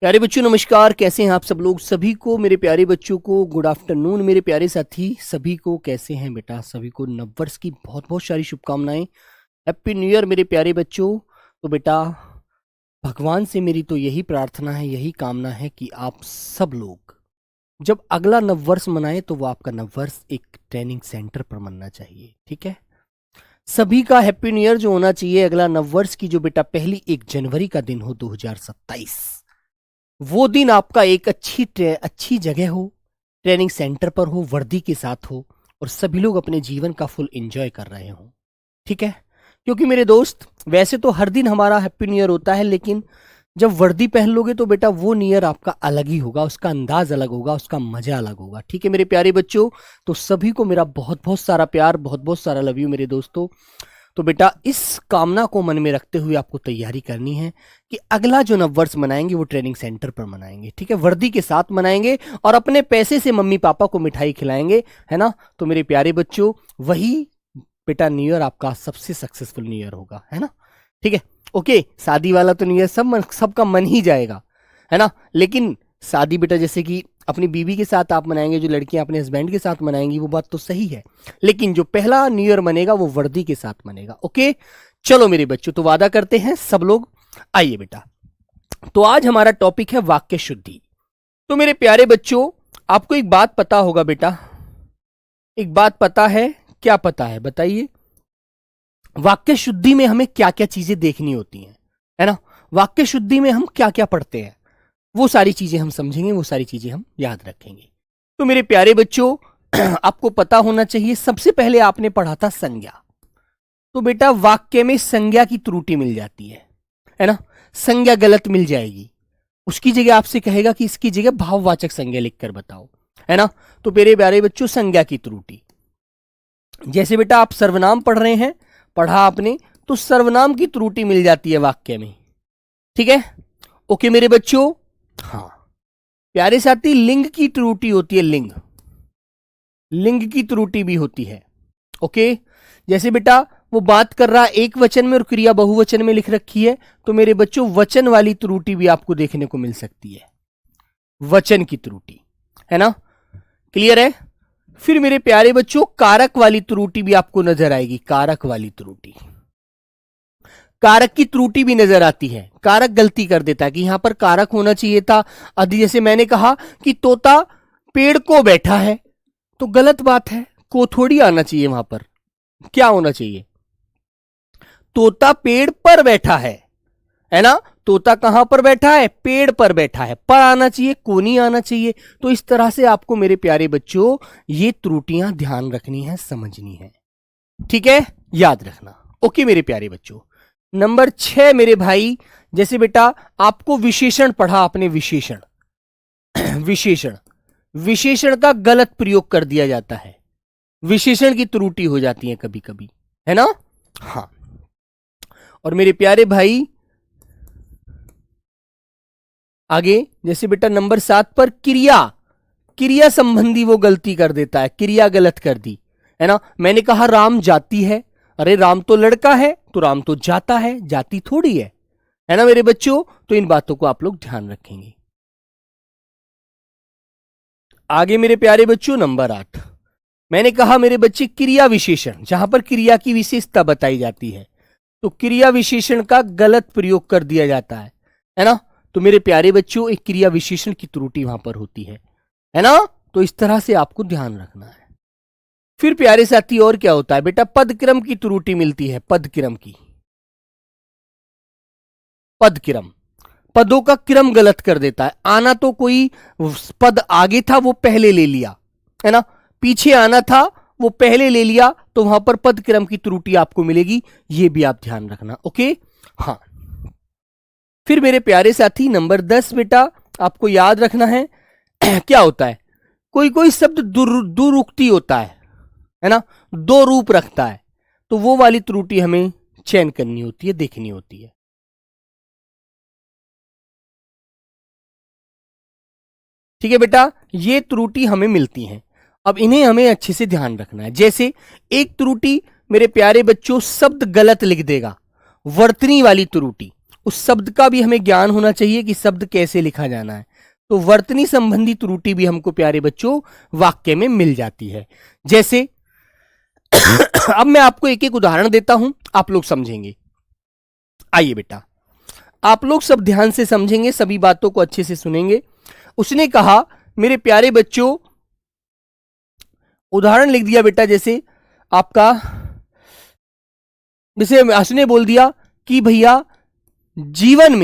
प्यारे बच्चों नमस्कार, कैसे हैं आप सब लोग। सभी को मेरे प्यारे बच्चों को गुड आफ्टरनून। मेरे प्यारे साथी सभी को कैसे हैं बेटा। सभी को नववर्ष की बहुत बहुत सारी शुभकामनाएं। हैप्पी न्यू ईयर मेरे प्यारे बच्चों। तो बेटा भगवान से मेरी तो यही प्रार्थना है, यही कामना है कि आप सब लोग जब अगला नववर्ष मनाएं तो वो आपका नववर्ष एक ट्रेनिंग सेंटर पर मनना चाहिए। ठीक है, सभी का हैप्पी न्यू ईयर जो होना चाहिए अगला नववर्ष की जो बेटा पहली 1 जनवरी का दिन हो 2027, वो दिन आपका एक अच्छी जगह हो, ट्रेनिंग सेंटर पर हो, वर्दी के साथ हो और सभी लोग अपने जीवन का फुल एंजॉय कर रहे हो। ठीक है, क्योंकि मेरे दोस्त वैसे तो हर दिन हमारा हैप्पी न्यू ईयर होता है, लेकिन जब वर्दी पहन लोगे तो बेटा वो न्यू ईयर आपका अलग ही होगा, उसका अंदाज अलग होगा, उसका मजा अलग होगा। ठीक है मेरे प्यारे बच्चों, तो सभी को मेरा बहुत बहुत सारा प्यार, बहुत बहुत सारा लव यू मेरे दोस्तों। तो बेटा इस कामना को मन में रखते हुए आपको तैयारी करनी है कि अगला जो नववर्ष मनाएंगे वो ट्रेनिंग सेंटर पर मनाएंगे। ठीक है, वर्दी के साथ मनाएंगे और अपने पैसे से मम्मी पापा को मिठाई खिलाएंगे, है ना। तो मेरे प्यारे बच्चों वही बेटा न्यू ईयर आपका सबसे सक्सेसफुल न्यू ईयर होगा, है ना। ठीक है, ओके। शादी वाला तो न्यू ईयर सबका मन ही जाएगा, है ना। लेकिन शादी बेटा जैसे कि अपनी बीवी के साथ आप मनाएंगे, जो लड़कियां अपने हस्बैंड के साथ मनाएंगी, वो बात तो सही है, लेकिन जो पहला न्यू ईयर मनेगा वो वर्दी के साथ मनेगा। ओके चलो मेरे बच्चों, तो वादा करते हैं सब लोग। आइए बेटा, तो आज हमारा टॉपिक है वाक्य शुद्धि। तो मेरे प्यारे बच्चों आपको एक बात पता होगा बेटा, एक बात पता है, क्या पता है बताइए। वाक्य शुद्धि में हमें क्या क्या चीजें देखनी होती हैं, है ना। वाक्य शुद्धि में हम क्या क्या पढ़ते हैं, वो सारी चीजें हम समझेंगे, वो सारी चीजें हम याद रखेंगे। तो मेरे प्यारे बच्चों आपको पता होना चाहिए, सबसे पहले आपने पढ़ा था संज्ञा। तो बेटा वाक्य में संज्ञा की त्रुटि मिल जाती है ना। संज्ञा गलत मिल जाएगी, उसकी जगह आपसे कहेगा कि इसकी जगह भाववाचक संज्ञा लिखकर बताओ, है ना। तो मेरे प्यारे बच्चों संज्ञा की त्रुटि, जैसे बेटा आप सर्वनाम पढ़ रहे हैं, पढ़ा आपने, तो सर्वनाम की त्रुटि मिल जाती है वाक्य में। ठीक है, ओके मेरे बच्चों। हाँ प्यारे साथी, लिंग की त्रुटि होती है, लिंग की त्रुटि भी होती है। ओके, जैसे बेटा वो बात कर रहा है एक वचन में और क्रिया बहुवचन में लिख रखी है, तो मेरे बच्चों वचन वाली त्रुटि भी आपको देखने को मिल सकती है, वचन की त्रुटि, है ना। क्लियर है। फिर मेरे प्यारे बच्चों कारक वाली त्रुटि भी आपको नजर आएगी, कारक वाली त्रुटि, कारक की त्रुटि भी नजर आती है। कारक गलती कर देता है कि यहां पर कारक होना चाहिए था आदि, जैसे मैंने कहा कि तोता पेड़ को बैठा है, तो गलत बात है, को थोड़ी आना चाहिए, वहां पर क्या होना चाहिए, तोता पेड़ पर बैठा है ना। तोता कहां पर बैठा है, पेड़ पर बैठा है, पर आना चाहिए, को नहीं आना चाहिए। तो इस तरह से आपको मेरे प्यारे बच्चों ये त्रुटियां ध्यान रखनी है, समझनी है। ठीक है, याद रखना। ओके मेरे प्यारे बच्चों, नंबर 6 मेरे भाई, जैसे बेटा आपको विशेषण पढ़ा आपने, विशेषण विशेषण विशेषण का गलत प्रयोग कर दिया जाता है, विशेषण की त्रुटि हो जाती है कभी कभी, है ना। हाँ, और मेरे प्यारे भाई आगे, जैसे बेटा नंबर 7 पर क्रिया संबंधी वो गलती कर देता है, क्रिया गलत कर दी, है ना। मैंने कहा राम जाती है, अरे राम तो लड़का है, तो राम तो जाता है, जाती थोड़ी है ना मेरे बच्चों। तो इन बातों को आप लोग ध्यान रखेंगे। आगे मेरे प्यारे बच्चों नंबर 8, मैंने कहा मेरे बच्चे क्रिया विशेषण, जहां पर क्रिया की विशेषता बताई जाती है, तो क्रिया विशेषण का गलत प्रयोग कर दिया जाता है ना। तो मेरे प्यारे बच्चों एक क्रिया विशेषण की त्रुटि वहां पर होती है ना। तो इस तरह से आपको ध्यान रखना है। फिर प्यारे साथी और क्या होता है बेटा, पदक्रम की त्रुटि मिलती है, पदक्रम की, पदक्रम, पदों का क्रम गलत कर देता है। आना तो कोई पद आगे था वो पहले ले लिया, है ना, पीछे आना था वो पहले ले लिया, तो वहां पर पदक्रम की त्रुटि आपको मिलेगी, ये भी आप ध्यान रखना। ओके हाँ, फिर मेरे प्यारे साथी नंबर 10 बेटा आपको याद रखना है क्या होता है, कोई कोई शब्द दुरुक्ति होता है ना, दो रूप रखता है, तो वो वाली त्रुटि हमें चयन करनी होती है, देखनी होती है। ठीक है बेटा, ये त्रुटि हमें मिलती हैं, अब इन्हें हमें अच्छे से ध्यान रखना है। जैसे एक त्रुटि मेरे प्यारे बच्चों शब्द गलत लिख देगा, वर्तनी वाली त्रुटि, उस शब्द का भी हमें ज्ञान होना चाहिए कि शब्द कैसे लिखा जाना है। तो वर्तनी संबंधी त्रुटि भी हमको प्यारे बच्चों वाक्य में मिल जाती है। जैसे अब मैं आपको एक एक उदाहरण देता हूं, आप लोग समझेंगे। आइए बेटा, आप लोग सब ध्यान से समझेंगे, सभी बातों को अच्छे से सुनेंगे। उसने कहा मेरे प्यारे बच्चों, उदाहरण लिख दिया बेटा, जैसे आपका, जैसे उसने बोल दिया कि भैया जीवन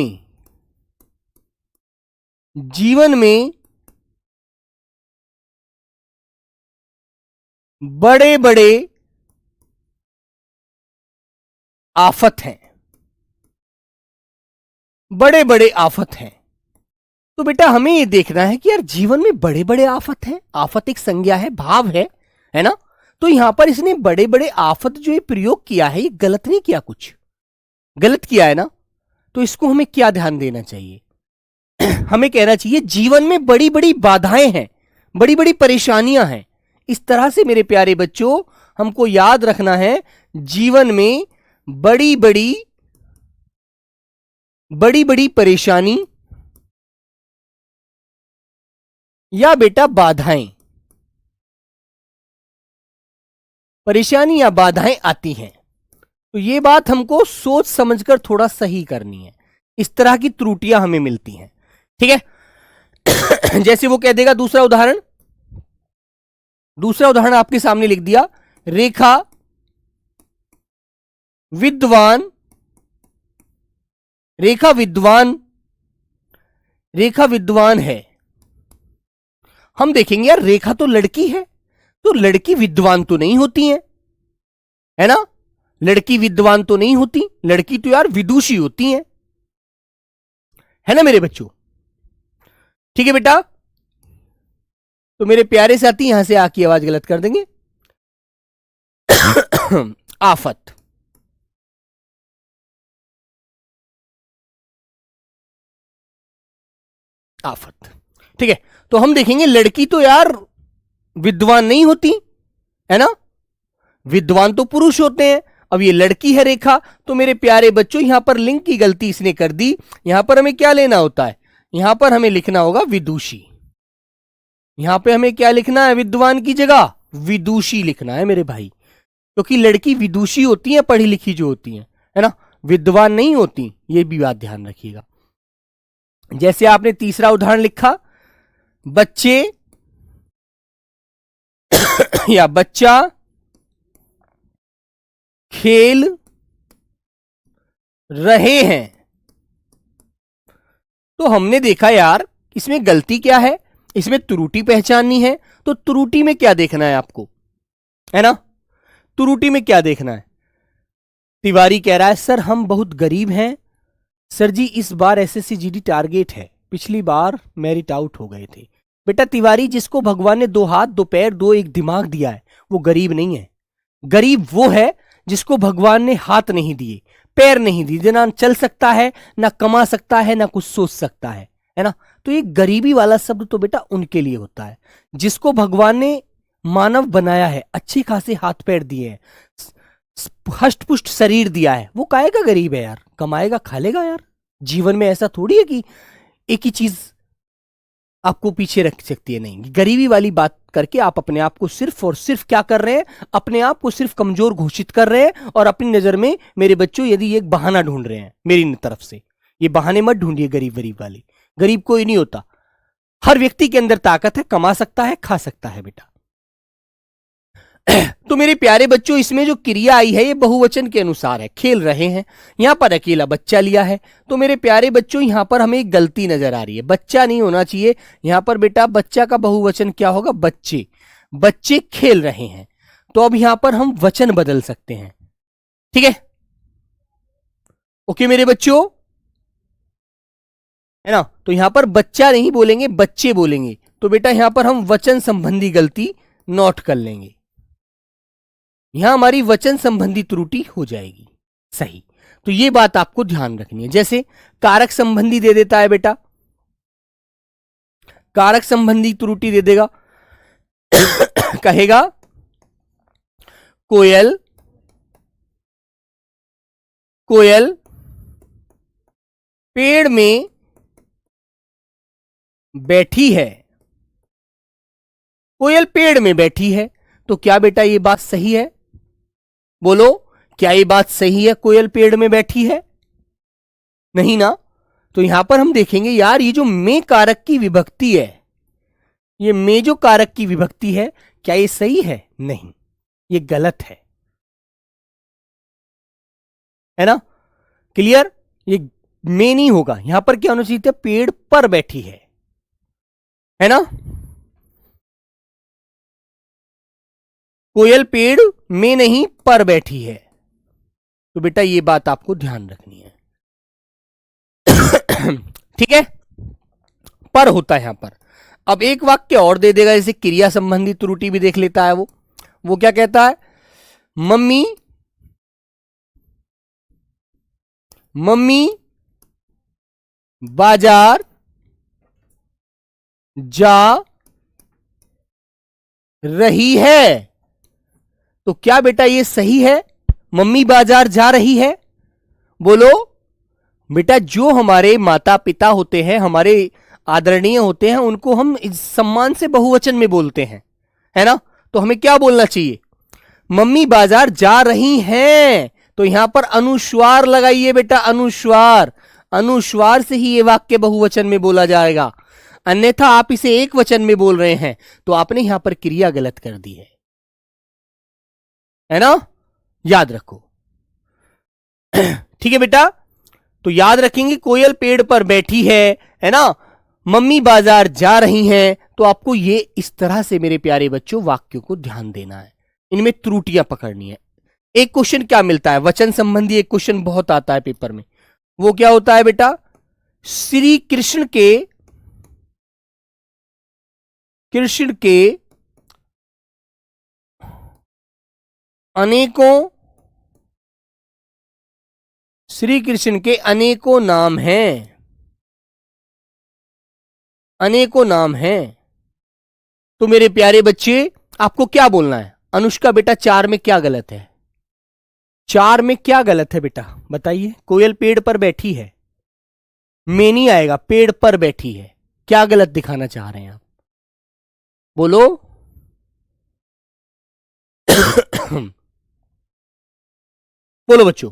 में बड़े बड़े आफत हैं, बड़े बड़े आफत हैं। तो बेटा हमें ये देखना है कि यार जीवन में बड़े बड़े आफत हैं। आफत एक संज्ञा है, भाव है ना। तो यहां पर इसने बड़े बड़े आफत जो ये प्रयोग किया है, ये गलत नहीं किया, कुछ गलत किया है ना। तो इसको हमें क्या ध्यान देना चाहिए? हमें कहना चाहिए जीवन में बड़ी बड़ी बाधाएं हैं, बड़ी बड़ी परेशानियां हैं। इस तरह से मेरे प्यारे बच्चों हमको याद रखना है, जीवन में बड़ी बड़ी परेशानी या बेटा बाधाएं, परेशानी या बाधाएं आती हैं। तो ये बात हमको सोच समझकर थोड़ा सही करनी है। इस तरह की त्रुटियां हमें मिलती हैं, ठीक है। जैसे वो कह देगा, दूसरा उदाहरण आपके सामने लिख दिया, रेखा विद्वान है। हम देखेंगे यार, रेखा तो लड़की है, तो लड़की विद्वान तो नहीं होती है ना। लड़की विद्वान तो नहीं होती, लड़की तो यार विदुषी होती है ना मेरे बच्चों। ठीक है बेटा, तो मेरे प्यारे साथी यहां से आकी आवाज गलत कर देंगे। आफत, ठीक है। तो हम देखेंगे लड़की तो यार विद्वान नहीं होती है ना, विद्वान तो पुरुष होते हैं। अब ये लड़की है रेखा, तो मेरे प्यारे बच्चों यहां पर लिंग की गलती इसने कर दी। यहां पर हमें क्या लेना होता है, यहां पर हमें लिखना होगा विदुषी। यहां पे हमें क्या लिखना है, विद्वान की जगह विदुषी लिखना है मेरे भाई, क्योंकि लड़की विदुषी होती है, पढ़ी लिखी जो होती है ना, विद्वान नहीं होती। ये भी बात ध्यान रखिएगा। जैसे आपने तीसरा उदाहरण लिखा, बच्चे या बच्चा खेल रहे हैं। तो हमने देखा यार इसमें गलती क्या है, इसमें त्रुटि पहचाननी है। तो त्रुटि में क्या देखना है आपको, है ना, त्रुटि में क्या देखना है। तिवारी कह रहा है सर हम बहुत गरीब हैं, सर जी इस बार एसएससी जीडी टारगेट है, पिछली बार मेरिट आउट हो गए थे। बेटा तिवारी, जिसको भगवान ने 2 हाथ 2 पैर 2 एक दिमाग दिया है वो गरीब नहीं है। गरीब वो है जिसको भगवान ने हाथ नहीं दिए, पैर नहीं दिए, ना चल सकता है, ना कमा सकता है, ना कुछ सोच सकता है ना। तो ये गरीबी वाला शब्द तो बेटा उनके लिए होता है जिसको भगवान ने मानव बनाया है, अच्छे खासे हाथ पैर दिए हैं, हष्ट पुष्ट शरीर दिया है। वो काहे का गरीब है यार, कमाएगा खा लेगा यार। जीवन में ऐसा थोड़ी है कि एक ही चीज आपको पीछे रख सकती है। नहीं, गरीबी वाली बात करके आप अपने आप को सिर्फ और सिर्फ क्या कर रहे हैं, अपने आप को सिर्फ कमजोर घोषित कर रहे हैं। और अपनी नजर में मेरे बच्चों यदि एक बहाना ढूंढ रहे हैं मेरी तरफ से, ये बहाने मत ढूंढिए गरीब वरीब वाले। गरीब कोई नहीं होता, हर व्यक्ति के अंदर ताकत है, कमा सकता है, खा सकता है बेटा। तो मेरे प्यारे बच्चों इसमें जो क्रिया आई है ये बहुवचन के अनुसार है, खेल रहे हैं। यहां पर अकेला बच्चा लिया है। तो मेरे प्यारे बच्चों यहां पर हमें एक गलती नजर आ रही है, बच्चा नहीं होना चाहिए यहां पर बेटा। बच्चा का बहुवचन क्या होगा, बच्चे। बच्चे खेल रहे हैं, तो अब यहां पर हम वचन बदल सकते हैं, ठीक है। ओके मेरे बच्चों, है ना। तो यहां पर बच्चा नहीं बोलेंगे, बच्चे बोलेंगे। तो बेटा यहां पर हम वचन संबंधी गलती नोट कर लेंगे, यहां हमारी वचन संबंधी त्रुटि हो जाएगी, सही। तो ये बात आपको ध्यान रखनी है। जैसे कारक संबंधी दे देता है बेटा, कारक संबंधी त्रुटि दे देगा। कहेगा कोयल पेड़ में बैठी है, कोयल पेड़ में बैठी है, तो क्या बेटा ये बात सही है? बोलो, क्या ये बात सही है? कोयल पेड़ में बैठी है? नहीं ना। तो यहां पर हम देखेंगे यार, ये जो में कारक की विभक्ति है, ये में जो कारक की विभक्ति है, क्या ये सही है? नहीं, ये गलत है ना। क्लियर? ये में नहीं होगा, यहां पर क्या होना चाहिए था? पेड़ पर बैठी है ना। कोयल पेड़ में नहीं पर बैठी है, तो बेटा ये बात आपको ध्यान रखनी है। ठीक है, पर होता है यहां पर। अब एक वाक्य और दे देगा, जैसे क्रिया संबंधी त्रुटि भी देख लेता है वो क्या कहता है? मम्मी बाजार जा रही है, तो क्या बेटा ये सही है? मम्मी बाजार जा रही है? बोलो बेटा, जो हमारे माता पिता होते हैं, हमारे आदरणीय होते हैं, उनको हम सम्मान से बहुवचन में बोलते हैं, है ना। तो हमें क्या बोलना चाहिए? मम्मी बाजार जा रही हैं, तो यहां पर अनुस्वार लगाइए बेटा, अनुस्वार से ही यह वाक्य बहुवचन में बोला जाएगा। अन्यथा आप इसे एक वचन में बोल रहे हैं, तो आपने यहां पर क्रिया गलत कर दी है ना। याद रखो। ठीक है बेटा, तो याद रखेंगे, कोयल पेड़ पर बैठी है ना, मम्मी बाजार जा रही हैं, तो आपको ये इस तरह से मेरे प्यारे बच्चों वाक्यों को ध्यान देना है, इनमें त्रुटियां पकड़नी है। एक क्वेश्चन क्या मिलता है? वचन संबंधी एक क्वेश्चन बहुत आता है पेपर में, वो क्या होता है बेटा? श्री कृष्ण के अनेकों नाम हैं। तो मेरे प्यारे बच्चे, आपको क्या बोलना है? अनुष्का बेटा, 4 में क्या गलत है? 4 में क्या गलत है बेटा, बताइए। कोयल पेड़ पर बैठी है, में नहीं आएगा, पेड़ पर बैठी है, क्या गलत दिखाना चाह रहे हैं आप? बोलो। बोलो बच्चों।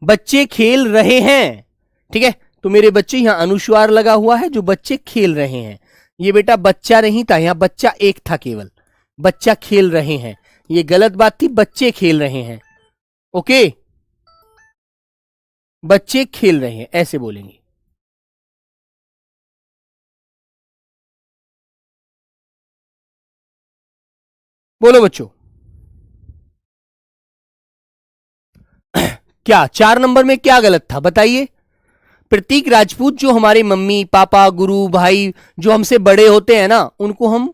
बच्चे खेल रहे हैं, ठीक है, तो मेरे बच्चे यहां अनुस्वार लगा हुआ है, जो बच्चे खेल रहे हैं। ये बेटा बच्चा नहीं था, यहां बच्चा एक था केवल, बच्चा खेल रहे हैं, ये गलत बात थी, बच्चे खेल रहे हैं। ओके, बच्चे खेल रहे हैं ऐसे बोलेंगे। बोलो बच्चों, क्या 4 नंबर में क्या गलत था बताइए। प्रतीक राजपूत, जो हमारे मम्मी पापा गुरु भाई जो हमसे बड़े होते हैं ना, उनको हम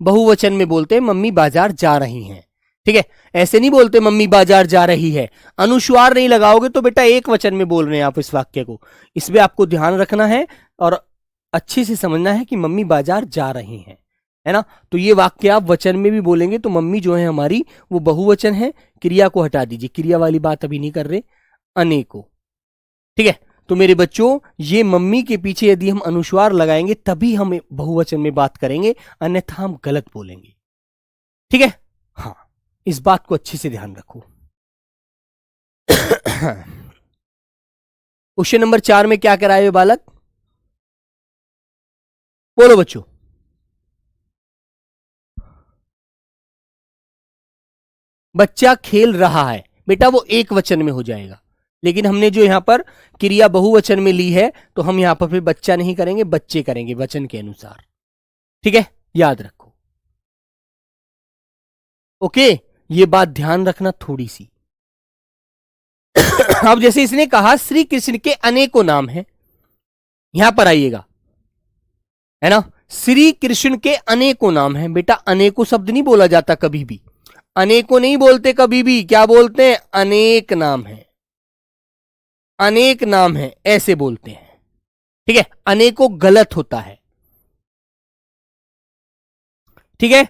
बहुवचन में बोलते हैं मम्मी बाजार जा रही हैं, ठीक है। ऐसे नहीं बोलते मम्मी बाजार जा रही है, अनुस्वार नहीं लगाओगे तो बेटा एक वचन में बोल रहे हैं आप इस वाक्य को। इसमें आपको ध्यान रखना है और अच्छे से समझना है कि मम्मी बाजार जा रही हैं, है ना। तो ये वाक्य आप वचन में भी बोलेंगे तो मम्मी जो है हमारी वो बहुवचन है, क्रिया को हटा दीजिए, क्रिया वाली बात अभी नहीं कर रहे, अनेकों, ठीक है। तो मेरे बच्चों, ये मम्मी के पीछे यदि हम अनुस्वार लगाएंगे तभी हम बहुवचन में बात करेंगे, अन्यथा हम गलत बोलेंगे, ठीक है। हाँ, इस बात को अच्छे से ध्यान रखो। क्वेश्चन नंबर 4 में क्या कराए हुए बालक? बोलो बच्चों। बच्चा खेल रहा है, बेटा वो एक वचन में हो जाएगा, लेकिन हमने जो यहां पर क्रिया बहुवचन में ली है तो हम यहां पर फिर बच्चा नहीं करेंगे, बच्चे करेंगे वचन के अनुसार, ठीक है, याद रखो। ओके, ये बात ध्यान रखना थोड़ी सी। अब जैसे इसने कहा श्री कृष्ण के अनेकों नाम हैं, यहां पर आइएगा, है ना। श्री कृष्ण के अनेकों नाम हैं, बेटा अनेकों शब्द नहीं बोला जाता कभी भी, अनेकों नहीं बोलते कभी भी, क्या बोलते हैं? अनेक नाम है, अनेक नाम है ऐसे बोलते हैं, ठीक है। अनेकों गलत होता है, ठीक है।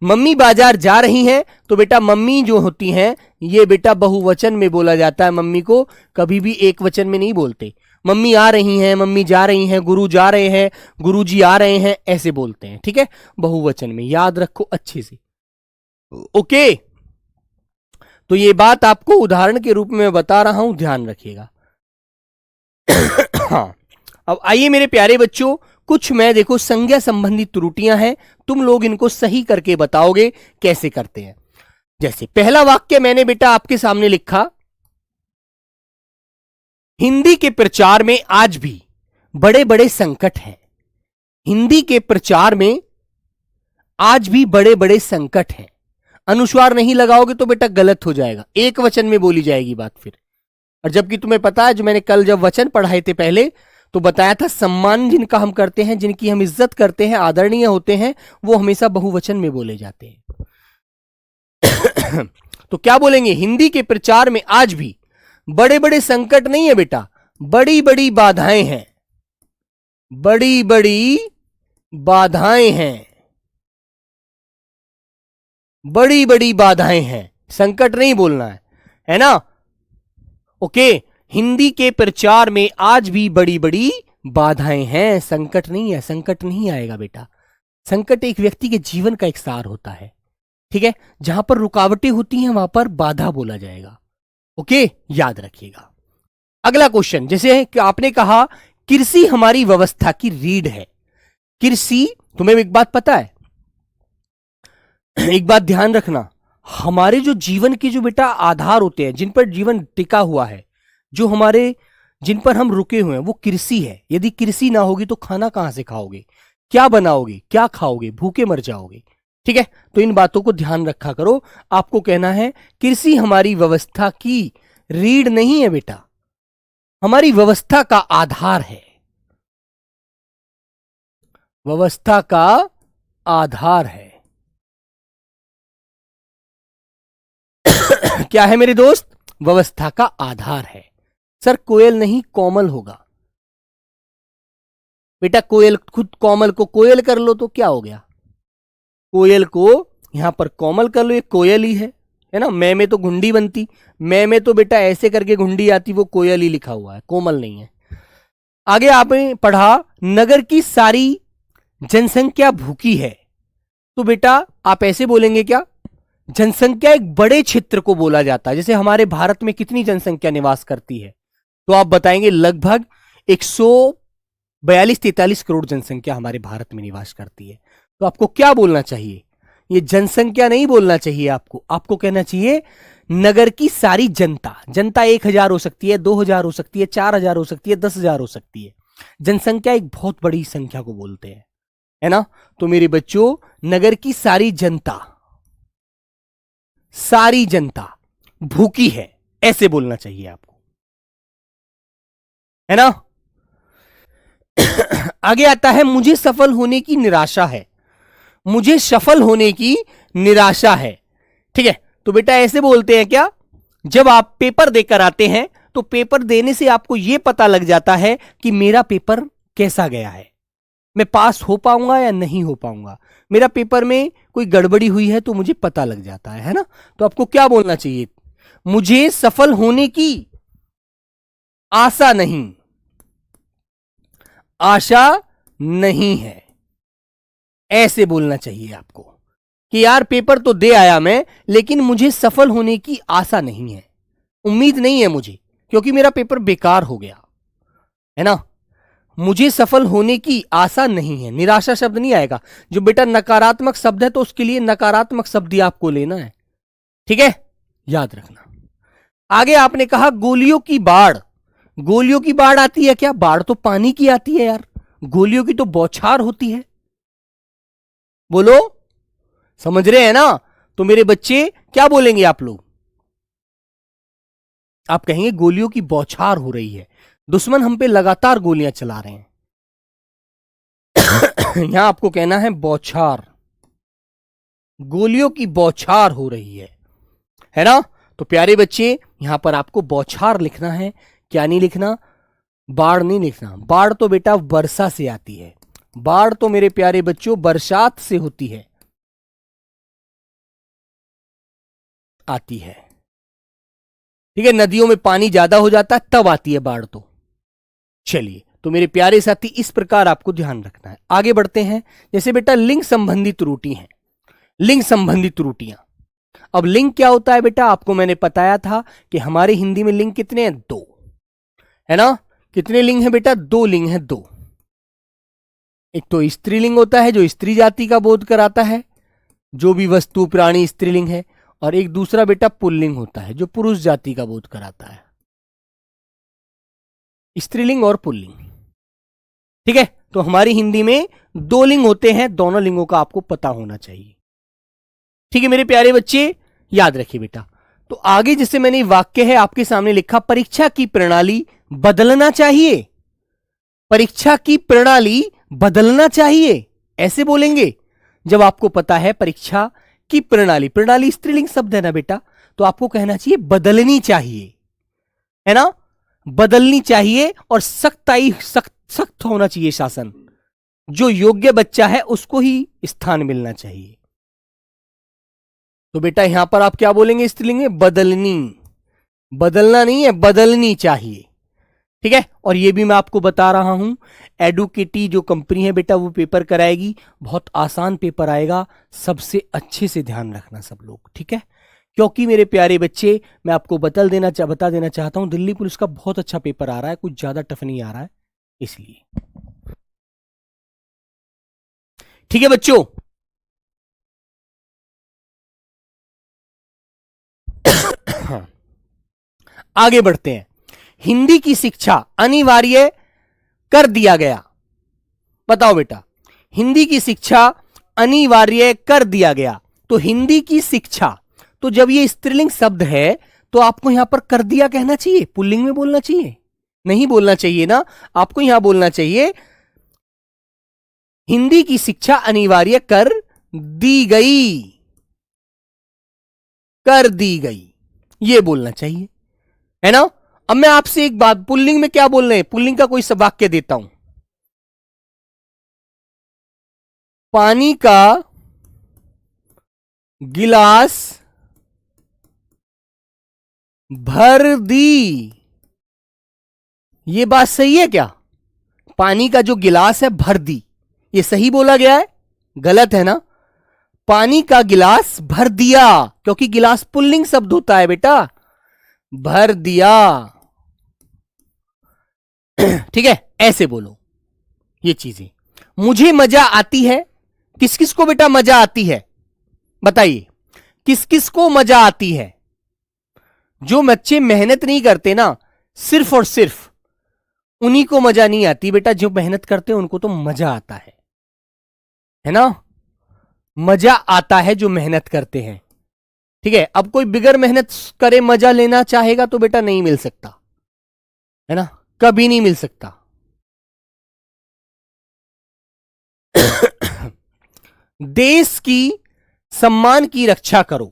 मम्मी बाजार जा रही हैं, तो बेटा मम्मी जो होती हैं ये बेटा बहुवचन में बोला जाता है। मम्मी को कभी भी एक वचन में नहीं बोलते। मम्मी आ रही हैं, मम्मी जा रही हैं, गुरु जा रहे हैं, गुरुजी आ रहे हैं, ऐसे बोलते हैं। ठीक है, बहुवचन में, याद रखो अच्छे से। ओके, तो ये बात आपको उदाहरण के रूप में बता रहा हूं, ध्यान रखिएगा। हाँ, अब आइए मेरे प्यारे बच्चों, कुछ मैं देखो संज्ञा संबंधी त्रुटियां हैं, तुम लोग इनको सही करके बताओगे कैसे करते हैं। जैसे पहला वाक्य मैंने बेटा आपके सामने लिखा, हिंदी के प्रचार में आज भी बड़े बड़े संकट हैं। हिंदी के प्रचार में आज भी बड़े बड़े संकट हैं। अनुस्वार नहीं लगाओगे तो बेटा गलत हो जाएगा, एक वचन में बोली जाएगी बात फिर। और जबकि तुम्हें पता है, जो मैंने कल जब वचन पढ़ाए थे पहले, तो बताया था सम्मान जिनका हम करते हैं, जिनकी हम इज्जत करते हैं, आदरणीय होते हैं, वो हमेशा बहुवचन में बोले जाते हैं। तो क्या बोलेंगे, हिंदी के प्रचार में आज भी बड़े बड़े संकट नहीं है बेटा, बड़ी बड़ी बाधाएं हैं। बड़ी बड़ी बाधाएं हैं, बड़ी बड़ी बाधाएं हैं, संकट नहीं बोलना है ना। ओके, हिंदी के प्रचार में आज भी बड़ी बड़ी बाधाएं हैं, संकट नहीं है। संकट नहीं आएगा बेटा। संकट एक व्यक्ति के जीवन का एक सार होता है। ठीक है, जहां पर रुकावटें होती हैं वहां पर बाधा बोला जाएगा। ओके, याद रखिएगा। अगला क्वेश्चन, जैसे कि आपने कहा कृषि हमारी व्यवस्था की रीढ़ है। कृषि, तुम्हें एक बात पता है, एक बात ध्यान रखना, हमारे जो जीवन के जो बेटा आधार होते हैं, जिन पर जीवन टिका हुआ है, जो हमारे, जिन पर हम रुके हुए हैं, वो कृषि है। यदि कृषि ना होगी तो खाना कहां से खाओगे, क्या बनाओगे, क्या खाओगे, भूखे मर जाओगे। ठीक है, तो इन बातों को ध्यान रखा करो। आपको कहना है कृषि हमारी व्यवस्था की रीढ़ नहीं है बेटा, हमारी व्यवस्था का आधार है। व्यवस्था का आधार है। क्या है मेरे दोस्त, व्यवस्था का आधार है। सर कोयल नहीं कोमल होगा। बेटा कोयल, खुद कोमल को कोयल कर लो तो क्या हो गया, कोयल को यहां पर कोमल कर लो, ये कोयल ही है ना। मैं में तो घुंडी बनती, मैं में तो बेटा ऐसे करके घुंडी आती, वो कोयल ही लिखा हुआ है, कोमल नहीं है। आगे आपने पढ़ा नगर की सारी जनसंख्या भूखी है। तो बेटा आप ऐसे बोलेंगे क्या, जनसंख्या एक बड़े क्षेत्र को बोला जाता है। जैसे हमारे भारत में कितनी जनसंख्या निवास करती है, तो आप बताएंगे लगभग 142-43 करोड़ जनसंख्या हमारे भारत में निवास करती है। तो आपको क्या बोलना चाहिए, ये जनसंख्या नहीं बोलना चाहिए आपको कहना चाहिए नगर की सारी जनता। जनता 1000 हो सकती है, 2000 हो सकती है, 4000 हो सकती है, 10,000 हो सकती है। जनसंख्या एक बहुत बड़ी संख्या को बोलते हैं, है ना। तो मेरे बच्चों, नगर की सारी जनता, सारी जनता भूखी है, ऐसे बोलना चाहिए आपको, है ना। आगे आता है मुझे सफल होने की निराशा है। मुझे सफल होने की निराशा है। ठीक है, तो बेटा ऐसे बोलते हैं क्या, जब आप पेपर देकर आते हैं तो पेपर देने से आपको यह पता लग जाता है कि मेरा पेपर कैसा गया है, मैं पास हो पाऊंगा या नहीं हो पाऊंगा। मेरा पेपर में कोई गड़बड़ी हुई है तो मुझे पता लग जाता है ना। तो आपको क्या बोलना चाहिए, मुझे सफल होने की आशा नहीं, आशा नहीं है, ऐसे बोलना चाहिए आपको कि यार पेपर तो दे आया मैं, लेकिन मुझे सफल होने की आशा नहीं है, उम्मीद नहीं है मुझे, क्योंकि मेरा पेपर बेकार हो गया, है ना। मुझे सफल होने की आशा नहीं है, निराशा शब्द नहीं आएगा। जो बेटा नकारात्मक शब्द है तो उसके लिए नकारात्मक शब्द ही आपको लेना है। ठीक है, याद रखना। आगे आपने कहा गोलियों की बाढ़। गोलियों की बाढ़ आती है क्या, बाढ़ तो पानी की आती है यार, गोलियों की तो बौछार होती है। बोलो, समझ रहे हैं ना। तो मेरे बच्चे क्या बोलेंगे आप लोग, आप कहेंगे गोलियों की बौछार हो रही है, दुश्मन हम पे लगातार गोलियां चला रहे हैं। यहां आपको कहना है बौछार, गोलियों की बौछार हो रही है ना। तो प्यारे बच्चे यहां पर आपको बौछार लिखना है, क्या नहीं लिखना, बाढ़ नहीं लिखना। बाढ़ तो बेटा वर्षा से आती है, बाढ़ तो मेरे प्यारे बच्चों बरसात से होती है। आती है। ठीक है, नदियों में पानी ज्यादा हो जाता है तब आती है बाढ़। तो चलिए, तो मेरे प्यारे साथी इस प्रकार आपको ध्यान रखना है। आगे बढ़ते हैं। जैसे बेटा लिंग संबंधी त्रुटि है, लिंग संबंधी त्रुटियां। अब लिंग क्या होता है बेटा, आपको मैंने बताया था कि हमारे हिंदी में लिंग कितने हैं, दो, है ना। कितने लिंग हैं बेटा, दो लिंग हैं, दो। एक तो स्त्रीलिंग होता है जो स्त्री जाति का बोध कराता है, जो भी वस्तु प्राणी स्त्रीलिंग है, और एक दूसरा बेटा पुल्लिंग होता है जो पुरुष जाति का बोध कराता है, स्त्रीलिंग और पुल्लिंग। ठीक है, तो हमारी हिंदी में दो लिंग होते हैं, दोनों लिंगों का आपको पता होना चाहिए। ठीक है मेरे प्यारे बच्चे, याद रखिए बेटा। तो आगे जैसे मैंने वाक्य है आपके सामने लिखा, परीक्षा की प्रणाली बदलना चाहिए, परीक्षा की प्रणाली बदलना चाहिए, ऐसे बोलेंगे जब आपको पता है परीक्षा की प्रणाली, प्रणाली स्त्रीलिंग शब्द है ना बेटा, तो आपको कहना चाहिए बदलनी चाहिए, है ना, बदलनी चाहिए। और सख्त होना चाहिए शासन, जो योग्य बच्चा है उसको ही स्थान मिलना चाहिए। तो बेटा यहां पर आप क्या बोलेंगे स्त्रीलिंग में, बदलनी, बदलना नहीं है, बदलनी चाहिए। ठीक है, और ये भी मैं आपको बता रहा हूं, एडुकेटी जो कंपनी है बेटा वो पेपर कराएगी, बहुत आसान पेपर आएगा, सबसे अच्छे से ध्यान रखना सब लोग। ठीक है, क्योंकि मेरे प्यारे बच्चे मैं आपको बता देना चाहता हूं, दिल्ली पुलिस का बहुत अच्छा पेपर आ रहा है, कुछ ज्यादा टफ नहीं आ रहा है, इसलिए। ठीक है बच्चों, आगे बढ़ते हैं। हिंदी की शिक्षा अनिवार्य कर दिया गया, बताओ बेटा, हिंदी की शिक्षा अनिवार्य कर दिया गया। तो हिंदी की शिक्षा, तो जब ये स्त्रीलिंग शब्द है तो आपको यहां पर कर दिया कहना चाहिए, पुल्लिंग में बोलना चाहिए, नहीं बोलना चाहिए ना, आपको यहां बोलना चाहिए हिंदी की शिक्षा अनिवार्य कर दी गई, कर दी गई, ये बोलना चाहिए, है ना। अब मैं आपसे एक बात, पुल्लिंग में क्या बोल रहे हैं, पुल्लिंग का कोई सब वाक्य देता हूं, पानी का गिलास भर दी, ये बात सही है क्या, पानी का जो गिलास है भर दी, ये सही बोला गया है, गलत है ना, पानी का गिलास भर दिया, क्योंकि गिलास पुल्लिंग शब्द होता है बेटा, भर दिया। ठीक है, ऐसे बोलो ये चीजें। मुझे मजा आती है, किस किस को बेटा मजा आती है, बताइए किस किस को मजा आती है, जो बच्चे मेहनत नहीं करते ना, सिर्फ और सिर्फ उन्हीं को मजा नहीं आती बेटा, जो मेहनत करते हैं उनको तो मजा आता है ना, मजा आता है जो मेहनत करते हैं। ठीक है, अब कोई बिगर मेहनत करे मजा लेना चाहेगा तो बेटा नहीं मिल सकता, है ना, कभी नहीं मिल सकता। देश की सम्मान की रक्षा करो,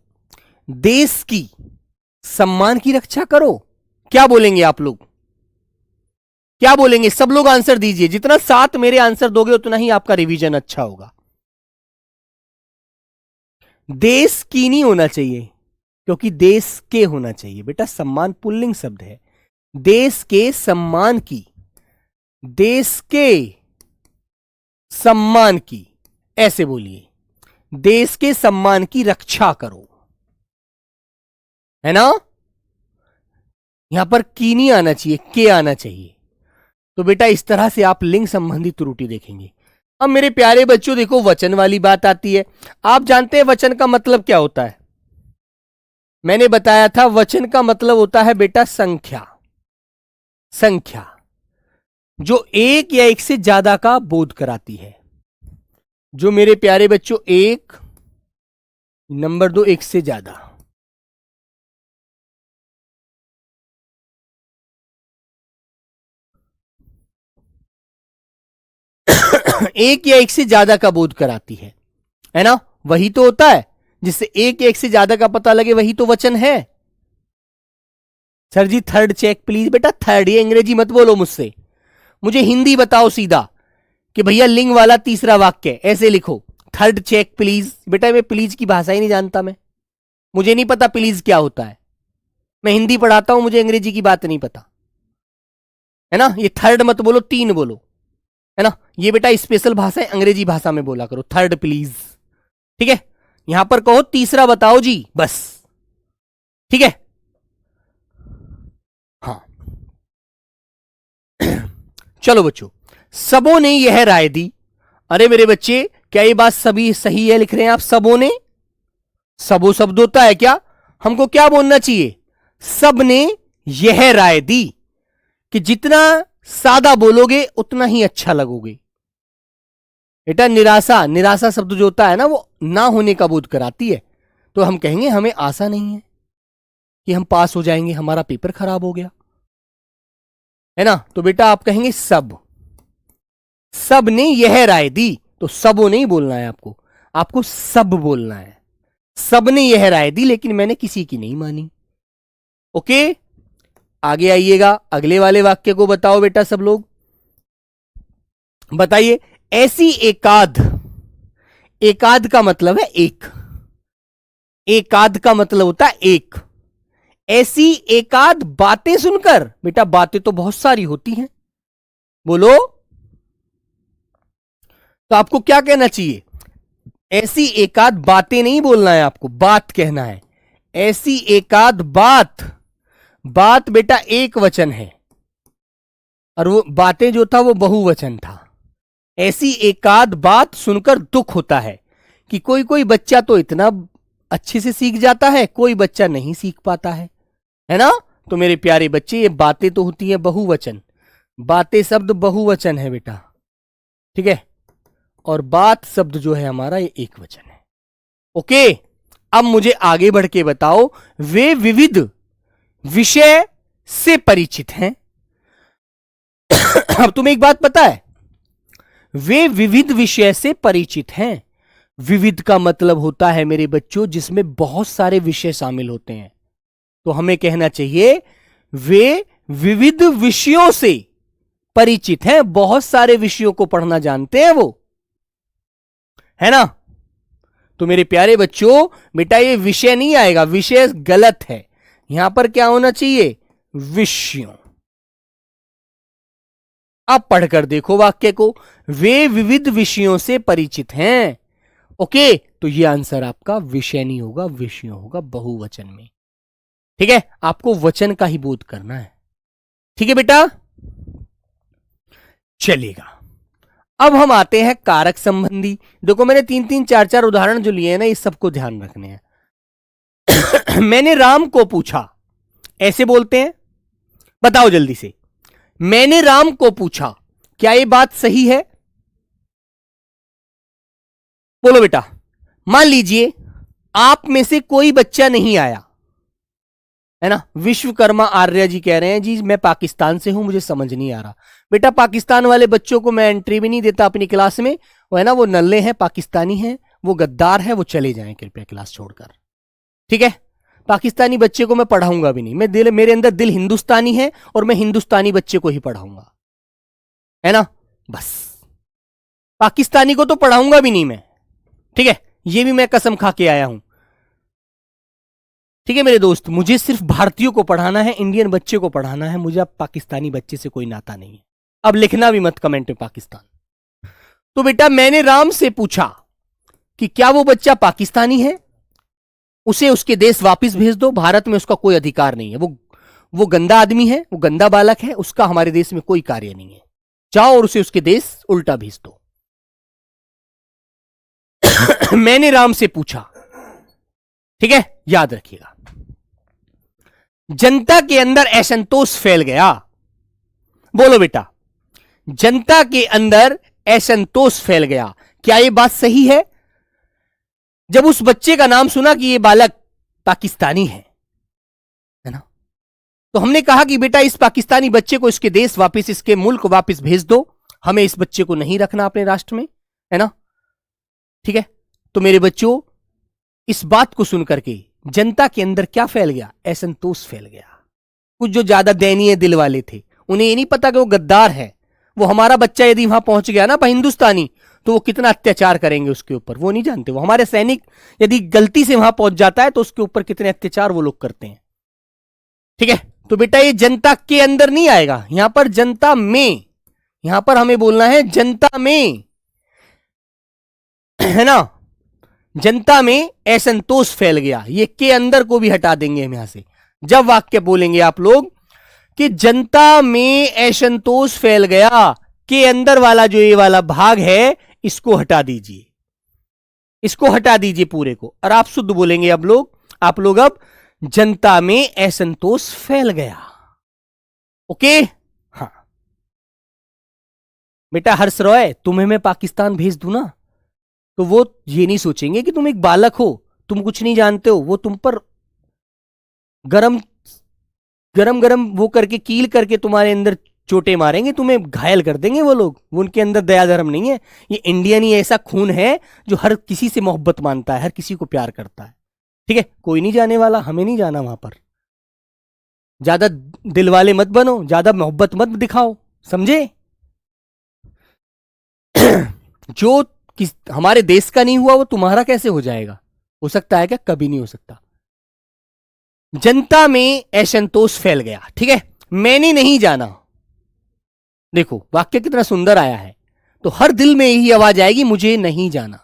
देश की सम्मान की रक्षा करो, क्या बोलेंगे आप लोग, क्या बोलेंगे, सब लोग आंसर दीजिए, जितना 7 मेरे आंसर दोगे उतना ही आपका रिवीजन अच्छा होगा। देश की नहीं होना चाहिए, क्योंकि देश के होना चाहिए बेटा, सम्मान पुल्लिंग शब्द है, देश के सम्मान की, देश के सम्मान की, ऐसे बोलिए, देश के सम्मान की रक्षा करो, है ना, यहां पर की नहीं आना चाहिए, के आना चाहिए। तो बेटा इस तरह से आप लिंग संबंधी त्रुटि देखेंगे। अब मेरे प्यारे बच्चों देखो, वचन वाली बात आती है, आप जानते हैं वचन का मतलब क्या होता है, मैंने बताया था वचन का मतलब होता है बेटा संख्या, संख्या जो एक या एक से ज्यादा का बोध कराती है, जो मेरे प्यारे बच्चों एक, नंबर 2 एक से ज्यादा, एक या एक से ज्यादा का बोध कराती है ना, वही तो होता है, जिससे एक या एक से ज्यादा का पता लगे, वही तो वचन है। Sir ji third check please, बेटा थर्ड, ये अंग्रेजी मत बोलो मुझसे, मुझे हिंदी बताओ सीधा कि भैया लिंग वाला तीसरा वाक्य ऐसे लिखो, थर्ड चेक प्लीज, बेटा मैं प्लीज की भाषा ही नहीं जानता मैं, मुझे नहीं पता प्लीज क्या होता है। मैं हिंदी पढ़ाता हूं, मुझे अंग्रेजी की बात नहीं पता, है ना। ये थर्ड मत बोलो, 3 बोलो, है ना। ये बेटा स्पेशल भाषा है, अंग्रेजी भाषा में बोला करो, थर्ड प्लीज। ठीक है, यहां पर कहो तीसरा बताओ जी, बस। ठीक है, हाँ। चलो बच्चों, सबों ने यह राय दी। अरे मेरे बच्चे, क्या ये बात सभी सही है लिख रहे हैं आप? सबों ने, सबो शब्द होता है क्या? हमको क्या बोलना चाहिए? सब ने यह राय दी कि जितना सादा बोलोगे उतना ही अच्छा लगोगे। बेटा निराशा, निराशा शब्द जो होता है ना, वो ना होने का बोध कराती है। तो हम कहेंगे हमें आशा नहीं है कि हम पास हो जाएंगे, हमारा पेपर खराब हो गया, है ना। तो बेटा आप कहेंगे सब, सब ने यह राय दी। तो सबो नहीं बोलना है आपको, आपको सब बोलना है। सब ने यह राय दी लेकिन मैंने किसी की नहीं मानी। ओके, आगे आइएगा, अगले वाले वाक्य को बताओ बेटा सब लोग। बताइए, ऐसी एकाध, एकाध का मतलब है एक, एकाध का मतलब होता है एक। ऐसी एकाध बातें सुनकर, बेटा बातें तो बहुत सारी होती हैं, बोलो। तो आपको क्या कहना चाहिए? ऐसी एकाध बातें नहीं बोलना है आपको, बात कहना है। ऐसी एकाध बात, बात बेटा एक वचन है और वो बातें जो था वो बहुवचन था। ऐसी एकाध बात सुनकर दुख होता है कि कोई कोई बच्चा तो इतना अच्छे से सीख जाता है, कोई बच्चा नहीं सीख पाता है ना। तो मेरे प्यारे बच्चे, ये बातें तो होती है बहुवचन, बातें शब्द बहुवचन है बेटा, ठीक है। और बात शब्द जो है हमारा ये एक वचन है। ओके, अब मुझे आगे बढ़ के बताओ, वे विविध विषय से परिचित हैं। अब तुम्हें एक बात पता है, वे विविध विषय से परिचित हैं। विविध का मतलब होता है मेरे बच्चों जिसमें बहुत सारे विषय शामिल होते हैं। तो हमें कहना चाहिए वे विविध विषयों से परिचित हैं, बहुत सारे विषयों को पढ़ना जानते हैं वो, है ना। तो मेरे प्यारे बच्चों, बेटा ये विषय नहीं आएगा, विषय गलत है। यहां पर क्या होना चाहिए? विषयों। अब पढ़कर देखो वाक्य को, वे विविध विषयों से परिचित हैं। ओके, तो ये आंसर आपका विषय नहीं होगा, विषयों होगा, बहुवचन में। ठीक है, आपको वचन का ही बोध करना है। ठीक है बेटा, चलेगा। अब हम आते हैं कारक संबंधी। देखो मैंने 3-3, 4-4 उदाहरण जो लिए हैं ना, ये सबको ध्यान रखने हैं। मैंने राम को पूछा, ऐसे बोलते हैं, बताओ जल्दी से। मैंने राम को पूछा, क्या यह बात सही है? बोलो बेटा। मान लीजिए आप में से कोई बच्चा नहीं आया, है ना। विश्वकर्मा आर्य जी कह रहे हैं जी मैं पाकिस्तान से हूं, मुझे समझ नहीं आ रहा। बेटा पाकिस्तान वाले बच्चों को मैं एंट्री भी नहीं देता अपनी क्लास में, वो है ना, वो नल्ले हैं, पाकिस्तानी हैं, वो गद्दार है, वो चले जाएं कृपया क्लास छोड़कर। ठीक है, पाकिस्तानी बच्चे को मैं पढ़ाऊंगा भी नहीं। मेरे अंदर दिल हिंदुस्तानी है और मैं हिंदुस्तानी बच्चे को ही पढ़ाऊंगा, है ना। बस पाकिस्तानी को तो पढ़ाऊंगा भी नहीं मैं, ठीक है, ये भी मैं कसम खा के आया हूं। ठीक है मेरे दोस्त, मुझे सिर्फ भारतीयों को पढ़ाना है, इंडियन बच्चे को पढ़ाना है, मुझे अब पाकिस्तानी बच्चे से कोई नाता नहीं है। अब लिखना भी मत कमेंट में पाकिस्तान। तो बेटा मैंने राम से पूछा कि क्या वो बच्चा पाकिस्तानी है, उसे उसके देश वापस भेज दो, भारत में उसका कोई अधिकार नहीं है, वो गंदा आदमी है, वो गंदा बालक है, उसका हमारे देश में कोई कार्य नहीं है, जाओ और उसे उसके देश उल्टा भेज दो। मैंने राम से पूछा, ठीक है, याद रखिएगा। जनता के अंदर असंतोष फैल गया। बोलो बेटा, जनता के अंदर असंतोष फैल गया, क्या यह बात सही है? जब उस बच्चे का नाम सुना कि यह बालक पाकिस्तानी है ना, तो हमने कहा कि बेटा इस पाकिस्तानी बच्चे को इसके देश वापस, इसके मुल्क वापस भेज दो, हमें इस बच्चे को नहीं रखना अपने राष्ट्र में, है ना। ठीक है, तो मेरे बच्चों इस बात को सुनकर के जनता के अंदर क्या फैल गया? असंतोष फैल गया। कुछ जो ज्यादा दयनीय दिल वाले थे, उन्हें ये नहीं पता कि वो गद्दार है, वो हमारा बच्चा यदि वहां पहुंच गया ना हिंदुस्तानी, तो वो कितना अत्याचार करेंगे उसके ऊपर, वो नहीं जानते। वो हमारे सैनिक यदि गलती से वहां पहुंच जाता है तो उसके ऊपर कितने अत्याचार वो लोग करते हैं। ठीक है, तो बेटा ये जनता के अंदर नहीं आएगा, यहां पर जनता में, यहां पर हमें बोलना है जनता में, है ना। जनता में असंतोष फैल गया, ये के अंदर को भी हटा देंगे हम यहां से। जब वाक्य बोलेंगे आप लोग कि जनता में असंतोष फैल गया, के अंदर वाला जो ये वाला भाग है इसको हटा दीजिए, इसको हटा दीजिए पूरे को, और आप शुद्ध बोलेंगे अब लोग, आप लोग अब जनता में असंतोष फैल गया। ओके, हाँ बेटा हर्ष रॉय, तुम्हें मैं पाकिस्तान भेज दूं ना, तो वो ये नहीं सोचेंगे कि तुम एक बालक हो, तुम कुछ नहीं जानते हो, वो तुम पर गरम गरम गरम वो करके कील करके तुम्हारे अंदर चोटें मारेंगे, तुम्हें घायल कर देंगे वो लोग। वो उनके अंदर दया धर्म नहीं है, ये इंडियन ही ऐसा खून है जो हर किसी से मोहब्बत मानता है, हर किसी को प्यार करता है। ठीक है, कोई नहीं जाने वाला, हमें नहीं जाना वहां पर। ज्यादा दिल वाले मत बनो, ज्यादा मोहब्बत मत दिखाओ, समझे। जो हमारे देश का नहीं हुआ वो तुम्हारा कैसे हो जाएगा? हो सकता है क्या? कभी नहीं हो सकता। जनता में असंतोष फैल गया। ठीक है, मैंने नहीं जाना, देखो वाक्य कितना सुंदर आया है, तो हर दिल में यही आवाज आएगी मुझे नहीं जाना।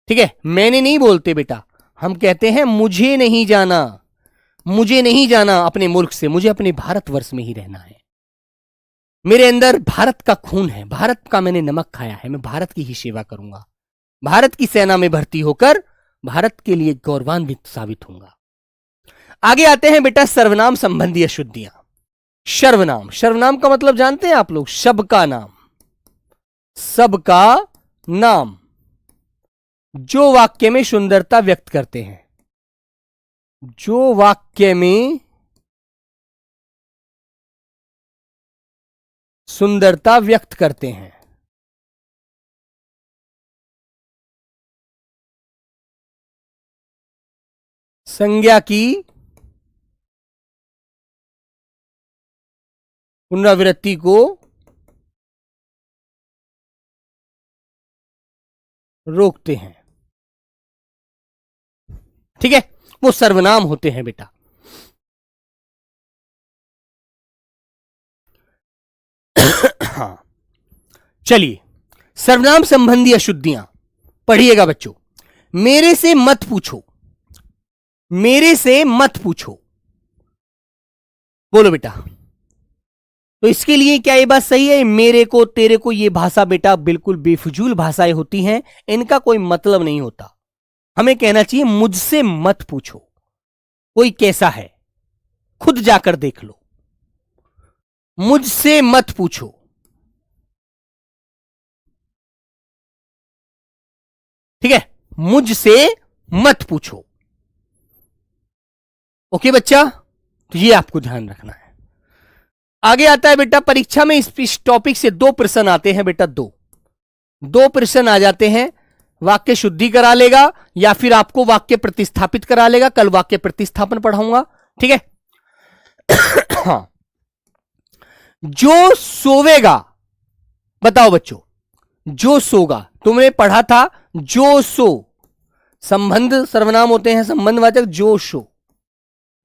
ठीक है, मैंने नहीं बोलते बेटा, हम कहते हैं मुझे नहीं जाना, मुझे नहीं जाना अपने मुल्क से, मुझे अपने भारतवर्ष में ही रहना है। मेरे अंदर भारत का खून है, भारत का मैंने नमक खाया है, मैं भारत की ही सेवा करूंगा, भारत की सेना में भर्ती होकर भारत के लिए गौरवान्वित साबित होऊंगा। आगे आते हैं बेटा सर्वनाम संबंधी अशुद्धियां। सर्वनाम, सर्वनाम का मतलब जानते हैं आप लोग? सबका नाम, सबका नाम, जो वाक्य में सुंदरता व्यक्त करते हैं, जो वाक्य में सुंदरता व्यक्त करते हैं। संज्ञा की पुनरावृत्ति को रोकते हैं। ठीक है, वो सर्वनाम होते हैं बेटा। हाँ चलिए, सर्वनाम संबंधी अशुद्धियां पढ़िएगा बच्चों। मेरे से मत पूछो, मेरे से मत पूछो, बोलो बेटा। तो इसके लिए क्या ये बात सही है? मेरे को, तेरे को, ये भाषा बेटा बिल्कुल बेफजूल भाषाएं होती हैं, इनका कोई मतलब नहीं होता। हमें कहना चाहिए मुझसे मत पूछो कोई कैसा है, खुद जाकर देख लो। मुझसे मत पूछो। ठीक है, मुझसे मत पूछो। ओके बच्चा, तो ये आपको ध्यान रखना है। आगे आता है बेटा परीक्षा में इस टॉपिक से 2 प्रश्न आते हैं बेटा, दो प्रश्न आ जाते हैं। वाक्य शुद्धि करा लेगा या फिर आपको वाक्य प्रतिस्थापित करा लेगा। कल वाक्य प्रतिस्थापन पढ़ाऊंगा। ठीक है। हाँ, जो सोवेगा, बताओ बच्चों, जो सोगा, तुमने पढ़ा था जो सो, संबंध सर्वनाम होते हैं संबंधवाचक, जो सो,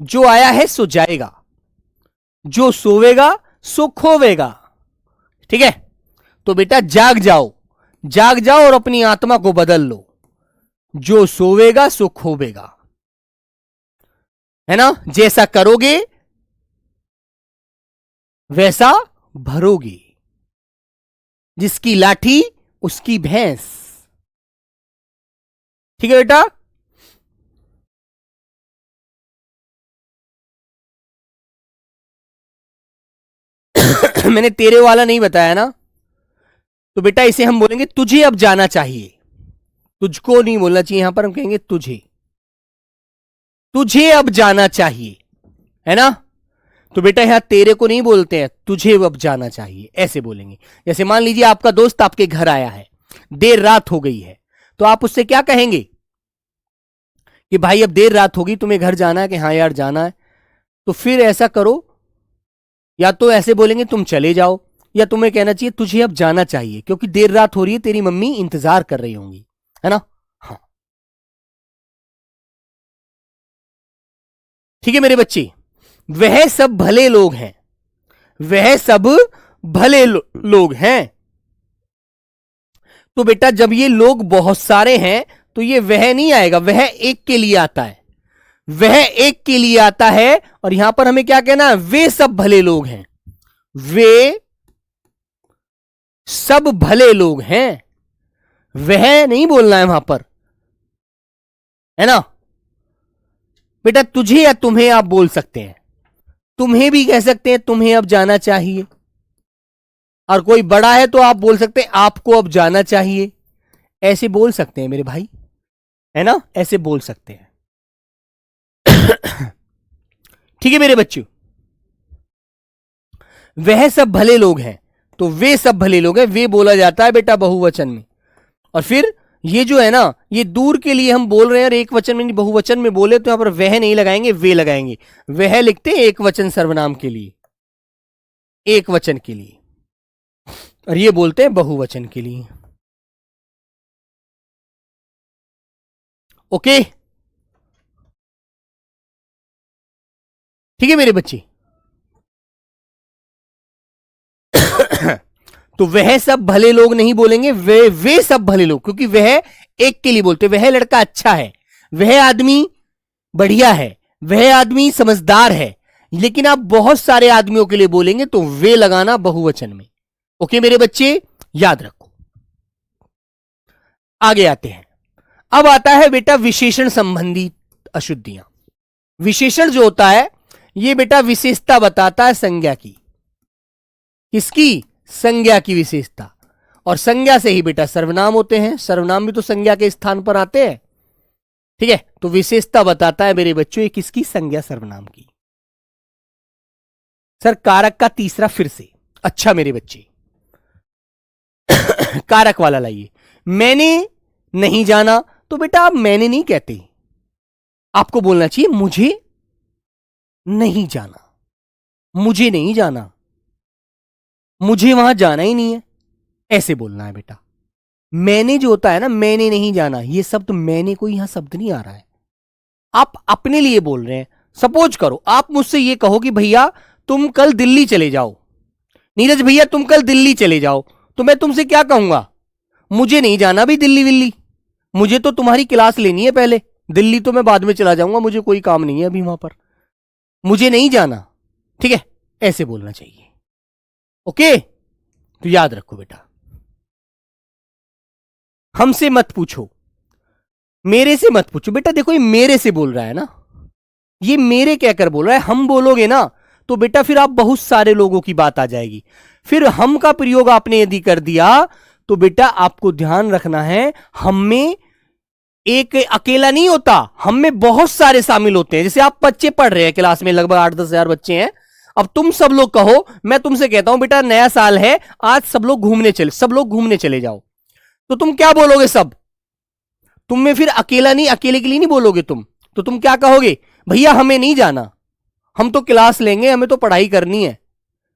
जो आया है सो जाएगा, जो सोवेगा सो खोवेगा। ठीक है, तो बेटा जाग जाओ, जाग जाओ और अपनी आत्मा को बदल लो। जो सोवेगा सो खोवेगा, है ना। जैसा करोगे वैसा भरोगे, जिसकी लाठी उसकी भैंस। ठीक है बेटा। मैंने तेरे वाला नहीं बताया ना, तो बेटा इसे हम बोलेंगे तुझे अब जाना चाहिए। तुझको नहीं बोलना चाहिए, यहां पर हम कहेंगे तुझे, तुझे अब जाना चाहिए, है ना। तो बेटा यहां तेरे को नहीं बोलते हैं, तुझे अब जाना चाहिए ऐसे बोलेंगे। जैसे मान लीजिए आपका दोस्त आपके घर आया है, देर रात हो गई है, तो आप उससे क्या कहेंगे कि भाई अब देर रात होगी, तुम्हें घर जाना है? कि हाँ यार जाना है। तो फिर ऐसा करो, या तो ऐसे बोलेंगे तुम चले जाओ, या तुम्हें कहना चाहिए तुझे अब जाना चाहिए क्योंकि देर रात हो रही है, तेरी मम्मी इंतजार कर रही होंगी, है ना? हाँ, ठीक है मेरे बच्चे। वह सब भले लोग हैं, वह सब भले लोग हैं। तो बेटा जब ये लोग बहुत सारे हैं तो ये वह नहीं आएगा, वह एक के लिए आता है, वह एक के लिए आता है। और यहां पर हमें क्या कहना है? वे सब भले लोग हैं, वे सब भले लोग हैं। वह नहीं बोलना है वहां पर, है ना बेटा? तुझे या तुम्हें आप बोल सकते हैं, तुम्हें भी कह सकते हैं तुम्हें अब जाना चाहिए। और कोई बड़ा है तो आप बोल सकते हैं आपको अब जाना चाहिए। ऐसे बोल सकते हैं मेरे भाई, है ना? ऐसे बोल सकते हैं। ठीक है मेरे बच्चों, वह सब भले लोग हैं तो वे सब भले लोग हैं, वे बोला जाता है बेटा बहुवचन में। और फिर ये जो है ना, ये दूर के लिए हम बोल रहे हैं और एक वचन में नहीं बहुवचन में बोले तो यहां पर वह नहीं लगाएंगे, वे लगाएंगे। वह लिखते हैं एक वचन सर्वनाम के लिए, एक वचन के लिए, और ये बोलते हैं बहुवचन के लिए। ओके, ठीक है मेरे बच्चे। तो वह सब भले लोग नहीं बोलेंगे, वे सब भले लोग, क्योंकि वह एक के लिए बोलते। वह लड़का अच्छा है, वह आदमी बढ़िया है, वह आदमी समझदार है। लेकिन आप बहुत सारे आदमियों के लिए बोलेंगे तो वे लगाना बहुवचन में। ओके मेरे बच्चे, याद रखो। आगे आते हैं। अब आता है बेटा विशेषण संबंधी अशुद्धियां। विशेषण जो होता है ये बेटा विशेषता बताता है संज्ञा की। किसकी? संज्ञा की विशेषता। और संज्ञा से ही बेटा सर्वनाम होते हैं, सर्वनाम भी तो संज्ञा के स्थान पर आते हैं। ठीक है, तो विशेषता बताता है मेरे बच्चों ये किसकी? संज्ञा सर्वनाम की। सर कारक का तीसरा फिर से। अच्छा मेरे बच्चे, कारक वाला लाइए। मैंने नहीं जाना, तो बेटा आप मैंने नहीं कहते, आपको बोलना चाहिए मुझे नहीं जाना, मुझे नहीं जाना, मुझे वहां जाना ही नहीं है, ऐसे बोलना है बेटा। मैंने जो होता है ना, मैंने नहीं जाना, ये शब्द मैंने कोई यहां शब्द नहीं आ रहा है, आप अपने लिए बोल रहे हैं। सपोज करो आप मुझसे ये कहो कि भैया तुम कल दिल्ली चले जाओ, नीरज भैया तुम कल दिल्ली चले जाओ, तो मैं तुमसे क्या कहूंगा? मुझे नहीं जाना भी दिल्ली विल्ली, मुझे तो तुम्हारी क्लास लेनी है पहले, दिल्ली तो मैं बाद में चला जाऊंगा, मुझे कोई काम नहीं है अभी वहां पर, मुझे नहीं जाना। ठीक है, ऐसे बोलना चाहिए। ओके, तो याद रखो बेटा, हमसे मत पूछो, मेरे से मत पूछो। बेटा देखो ये मेरे से बोल रहा है ना, ये मेरे कहकर बोल रहा है, हम बोलोगे ना तो बेटा फिर आप बहुत सारे लोगों की बात आ जाएगी। फिर हम का प्रयोग आपने यदि कर दिया तो बेटा आपको ध्यान रखना है, हम में एक अकेला नहीं होता, हम में बहुत सारे शामिल होते हैं। जैसे आप बच्चे पढ़ रहे हैं क्लास में, लगभग 8-10 हजार बच्चे हैं। अब तुम सब लोग कहो, मैं तुमसे कहता हूं बेटा नया साल है, आज सब लोग घूमने चले, सब लोग घूमने चले जाओ, तो तुम क्या बोलोगे? सब। तुम में फिर अकेला नहीं, अकेले के लिए नहीं बोलोगे तुम, तो तुम क्या कहोगे? भैया हमें नहीं जाना, हम तो क्लास लेंगे, हमें तो पढ़ाई करनी है,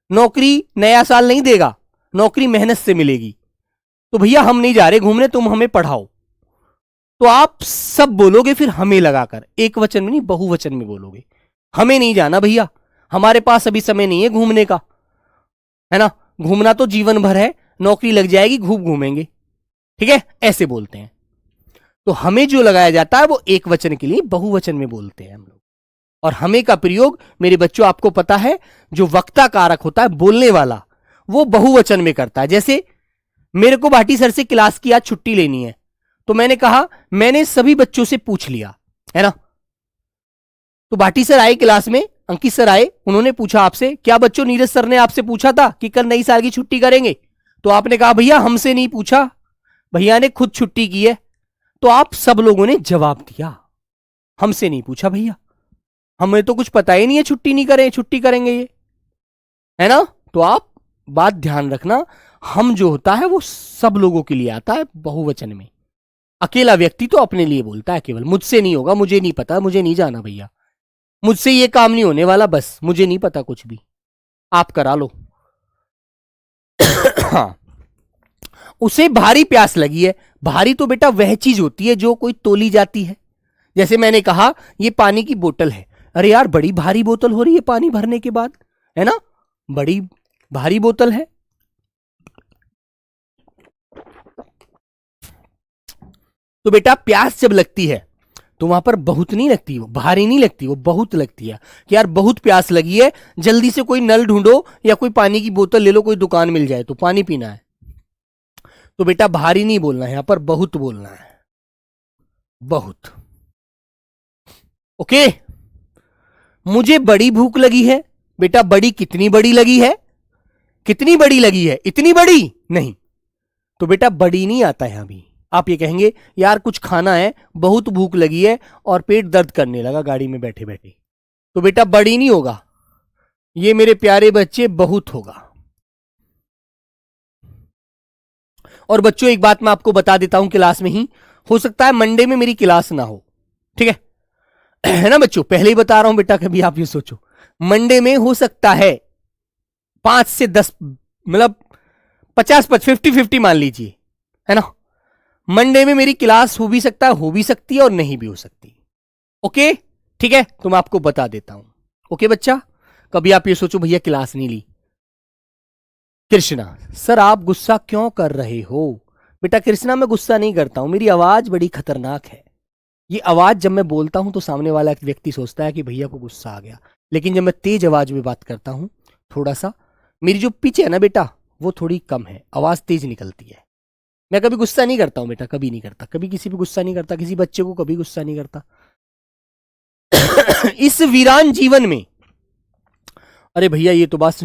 नौकरी नया साल नहीं देगा, नौकरी मेहनत से मिलेगी, तो भैया हम नहीं जा रहे घूमने, तुम हमें पढ़ाओ। तो आप सब बोलोगे फिर हमें लगाकर, एक वचन में नहीं बहुवचन में बोलोगे, हमें नहीं जाना भैया, हमारे पास अभी समय नहीं है घूमने का, है ना, घूमना तो जीवन भर है, नौकरी लग जाएगी खूब घूमेंगे। ठीक है, ऐसे बोलते हैं। तो हमें जो लगाया जाता है वो एक वचन के लिए बहुवचन में बोलते हैं हम लोग। और हमें का प्रयोग मेरे बच्चों आपको पता है, जो वक्ता कारक होता है बोलने वाला, वो बहुवचन में करता है। जैसे मेरे को भाटी सर से क्लास की आज छुट्टी लेनी है, तो मैंने कहा मैंने सभी बच्चों से पूछ लिया, है ना, तो भाटी सर आए क्लास में, अंकित सर आए, उन्होंने पूछा आपसे, क्या बच्चों नीरज सर ने आपसे पूछा था कि कल नई साल की छुट्टी करेंगे? तो आपने कहा भैया हमसे नहीं पूछा, भैया ने खुद छुट्टी की है। तो आप सब लोगों ने जवाब दिया, हमसे नहीं पूछा भैया, हमें तो कुछ पता ही नहीं है छुट्टी नहीं करें, छुट्टी करेंगे ये, है ना। तो आप बात ध्यान रखना, हम जो होता है वो सब लोगों के लिए आता है बहुवचन में, अकेला व्यक्ति तो अपने लिए बोलता है केवल, मुझसे नहीं होगा, मुझे नहीं पता, मुझे नहीं जाना भैया, मुझसे ये काम नहीं होने वाला, बस मुझे नहीं पता कुछ भी, आप करा लो। हाँ, उसे भारी प्यास लगी है। भारी तो बेटा वह चीज होती है जो कोई तोली जाती है। जैसे मैंने कहा ये पानी की बोतल है, अरे यार बड़ी भारी बोतल हो रही है पानी भरने के बाद, है ना, बड़ी भारी बोतल है। तो बेटा प्यास जब लगती है तो वहां पर बहुत नहीं लगती, वो भारी नहीं लगती, वो बहुत लगती है कि यार बहुत प्यास लगी है, जल्दी से कोई नल ढूंढो या कोई पानी की बोतल ले लो, कोई दुकान मिल जाए तो पानी पीना है। तो बेटा भारी नहीं बोलना है, यहां पर बहुत बोलना है, बहुत। ओके, मुझे बड़ी भूख लगी है। बेटा बड़ी कितनी बड़ी लगी है, कितनी बड़ी लगी है, इतनी बड़ी नहीं। तो बेटा बड़ी नहीं आता यहां भी। आप ये कहेंगे यार कुछ खाना है, बहुत भूख लगी है और पेट दर्द करने लगा गाड़ी में बैठे बैठे, तो बेटा बड़ी नहीं होगा, ये मेरे प्यारे बच्चे बहुत होगा। और बच्चों एक बात मैं आपको बता देता हूं क्लास में ही, हो सकता है मंडे में मेरी क्लास ना हो, ठीक है ना बच्चों, पहले ही बता रहा हूं बेटा, कभी आप ये सोचो मंडे में हो सकता है 5 से 10 मतलब 50-50 मान लीजिए, है ना, मंडे में मेरी क्लास हो भी सकता है, हो भी सकती है और नहीं भी हो सकती। ओके ठीक है, तो मैं आपको बता देता हूं। ओके बच्चा, कभी आप ये सोचो भैया क्लास नहीं ली। कृष्णा सर आप गुस्सा क्यों कर रहे हो? बेटा कृष्णा मैं गुस्सा नहीं करता हूं, मेरी आवाज बड़ी खतरनाक है। ये आवाज जब मैं बोलता हूं तो सामने वाला एक व्यक्ति सोचता है कि भैया को गुस्सा आ गया, लेकिन जब मैं तेज आवाज में बात करता हूं, थोड़ा सा मेरी जो पिच है ना बेटा वो थोड़ी कम है, आवाज तेज निकलती है। मैं कभी गुस्सा नहीं करता हूं बेटा, कभी नहीं करता, कभी किसी पे गुस्सा नहीं करता, किसी बच्चे को कभी गुस्सा नहीं करता। इस वीरान जीवन में, अरे भैया ये तो बस,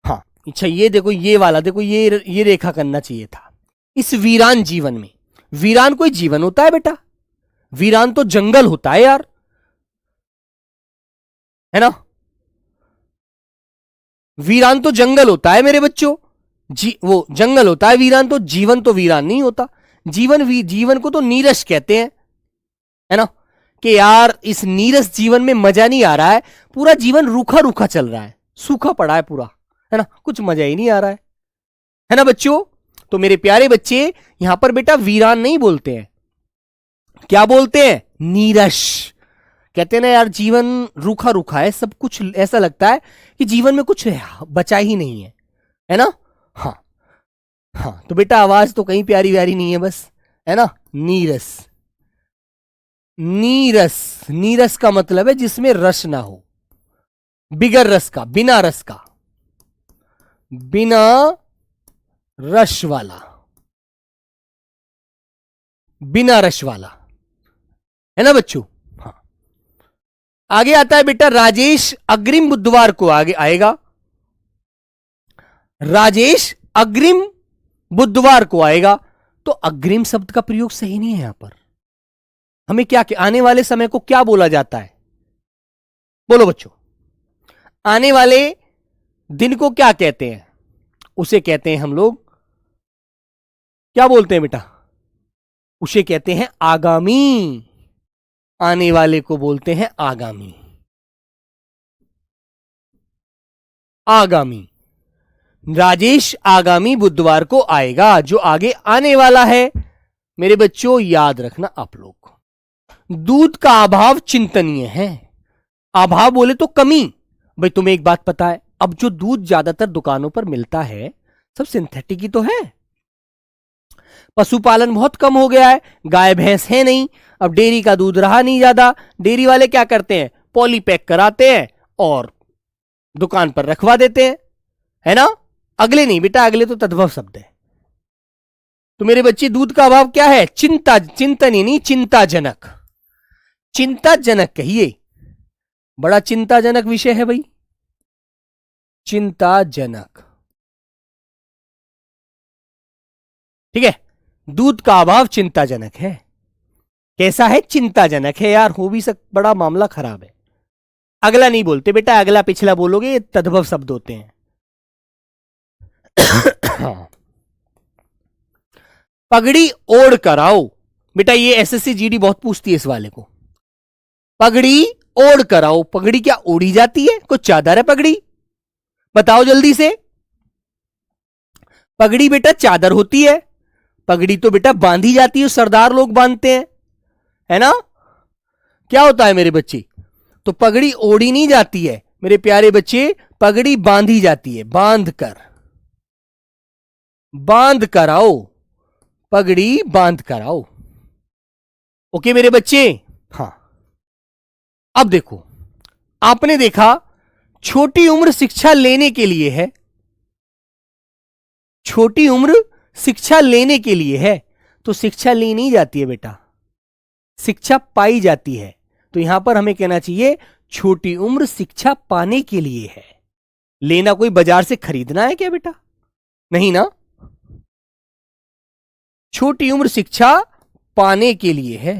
हाँ अच्छा ये देखो, ये वाला देखो, ये रेखा करना चाहिए था। इस वीरान जीवन में, वीरान कोई जीवन होता है बेटा? वीरान तो जंगल होता है यार, है ना, वीरान तो जंगल होता है मेरे बच्चों, वो जंगल होता है वीरान, तो वीरान नहीं होता। जीवन को तो नीरस कहते हैं, है ना, कि यार इस नीरस जीवन में मजा नहीं आ रहा है, पूरा जीवन रूखा रूखा चल रहा है, सूखा पड़ा है पूरा, है ना, कुछ मजा ही नहीं आ रहा है ना बच्चों। तो मेरे प्यारे बच्चे यहां पर बेटा वीरान नहीं बोलते हैं, क्या बोलते हैं? नीरस। कहते हैं ना यार जीवन रूखा रूखा है, सब कुछ ऐसा लगता है कि जीवन में कुछ बचा ही नहीं है ना। हाँ हाँ, तो बेटा आवाज तो कहीं प्यारी व्यारी नहीं है बस, है ना। नीरस, नीरस, नीरस का मतलब है जिसमें रस ना हो, बिगर रस का, बिना रस का, बिना रस वाला, बिना रस वाला, है ना बच्चों। हाँ, आगे आता है बेटा राजेश अग्रिम बुधवार को आगे आएगा, राजेश अग्रिम बुधवार को आएगा। तो अग्रिम शब्द का प्रयोग सही नहीं है यहां पर, हमें क्या आने वाले समय को क्या बोला जाता है? बोलो बच्चों, आने वाले दिन को क्या कहते हैं? उसे कहते हैं हम लोग, क्या बोलते हैं बेटा? उसे कहते हैं आगामी, आने वाले को बोलते हैं आगामी, आगामी। राजेश आगामी बुधवार को आएगा, जो आगे आने वाला है मेरे बच्चों, याद रखना आप लोग। दूध का अभाव चिंतनीय है, अभाव बोले तो कमी। भाई तुम्हें एक बात पता है, अब जो दूध ज्यादातर दुकानों पर मिलता है सब सिंथेटिक ही तो है, पशुपालन बहुत कम हो गया है, गाय भैंस है नहीं, अब डेयरी का दूध रहा नहीं ज्यादा, डेयरी वाले क्या करते हैं, पॉली पैक कराते हैं और दुकान पर रखवा देते हैं, है ना। अगले नहीं बेटा, अगले तो तद्भव शब्द है। तो मेरे बच्चे दूध का अभाव क्या है? चिंता, चिंतनीय नहीं, चिंताजनक, चिंताजनक कहिए, बड़ा चिंताजनक विषय है भाई, चिंताजनक, ठीक है। दूध का अभाव चिंताजनक है, कैसा है? चिंताजनक है यार, हो भी बड़ा मामला खराब है। अगला नहीं बोलते बेटा, अगला पिछला बोलोगे, ये तद्भव शब्द होते हैं। पगड़ी ओढ़ कर आओ, बेटा ये एसएससी जीडी बहुत पूछती है इस वाले को, पगड़ी ओढ़ कर आओ। पगड़ी क्या ओढ़ी जाती है? कुछ चादर है पगड़ी? बताओ जल्दी से, पगड़ी बेटा चादर होती है, पगड़ी तो बेटा बांधी जाती है, सरदार लोग बांधते हैं, है ना। क्या होता है मेरे बच्चे, तो पगड़ी ओढ़ी नहीं जाती है मेरे प्यारे बच्चे, पगड़ी बांधी जाती है, बांध कर आओ, पगड़ी बांध कर आओ। ओके मेरे बच्चे। हाँ, अब देखो, आपने देखा छोटी उम्र शिक्षा लेने के लिए है, छोटी उम्र शिक्षा लेने के लिए है, तो शिक्षा ली नहीं जाती है बेटा, शिक्षा पाई जाती है। तो यहां पर हमें कहना चाहिए छोटी उम्र शिक्षा पाने के लिए है। लेना कोई बाजार से खरीदना है क्या बेटा, नहीं ना। छोटी उम्र शिक्षा पाने के लिए है,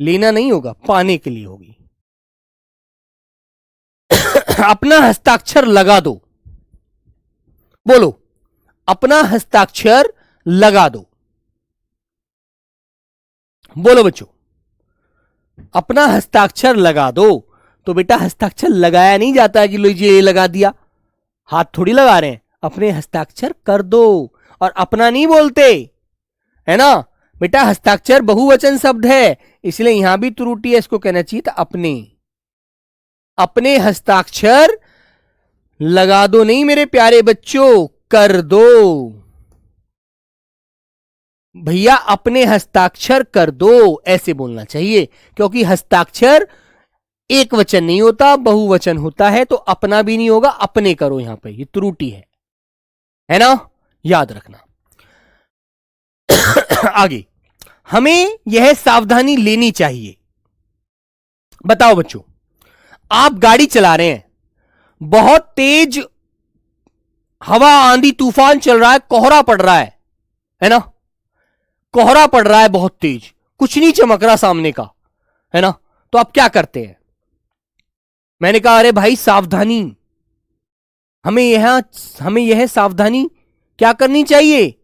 लेना नहीं होगा, पाने के लिए होगी। अपना हस्ताक्षर लगा दो, बोलो, अपना हस्ताक्षर लगा दो, बोलो बच्चों, अपना हस्ताक्षर लगा दो। तो बेटा हस्ताक्षर लगाया नहीं जाता है कि लीजिए ये लगा दिया, हाथ थोड़ी लगा रहे हैं, अपने हस्ताक्षर कर दो, और अपना नहीं बोलते, है ना बेटा। हस्ताक्षर बहुवचन शब्द है, इसलिए यहां भी त्रुटि है, इसको कहना चाहिए था अपने, अपने हस्ताक्षर लगा दो नहीं मेरे प्यारे बच्चों, कर दो भैया, अपने हस्ताक्षर कर दो, ऐसे बोलना चाहिए, क्योंकि हस्ताक्षर एक वचन नहीं होता, बहुवचन होता है, तो अपना भी नहीं होगा, अपने करो, यहां पे ये त्रुटि है ना, याद रखना। आगे, हमें यह सावधानी लेनी चाहिए। बताओ बच्चों, आप गाड़ी चला रहे हैं, बहुत तेज हवा आंधी तूफान चल रहा है, कोहरा पड़ रहा है ना, कोहरा पड़ रहा है बहुत तेज, कुछ नहीं चमक रहा सामने का, है ना। तो आप क्या करते हैं, मैंने कहा अरे भाई सावधानी, हमें यह सावधानी क्या करनी चाहिए,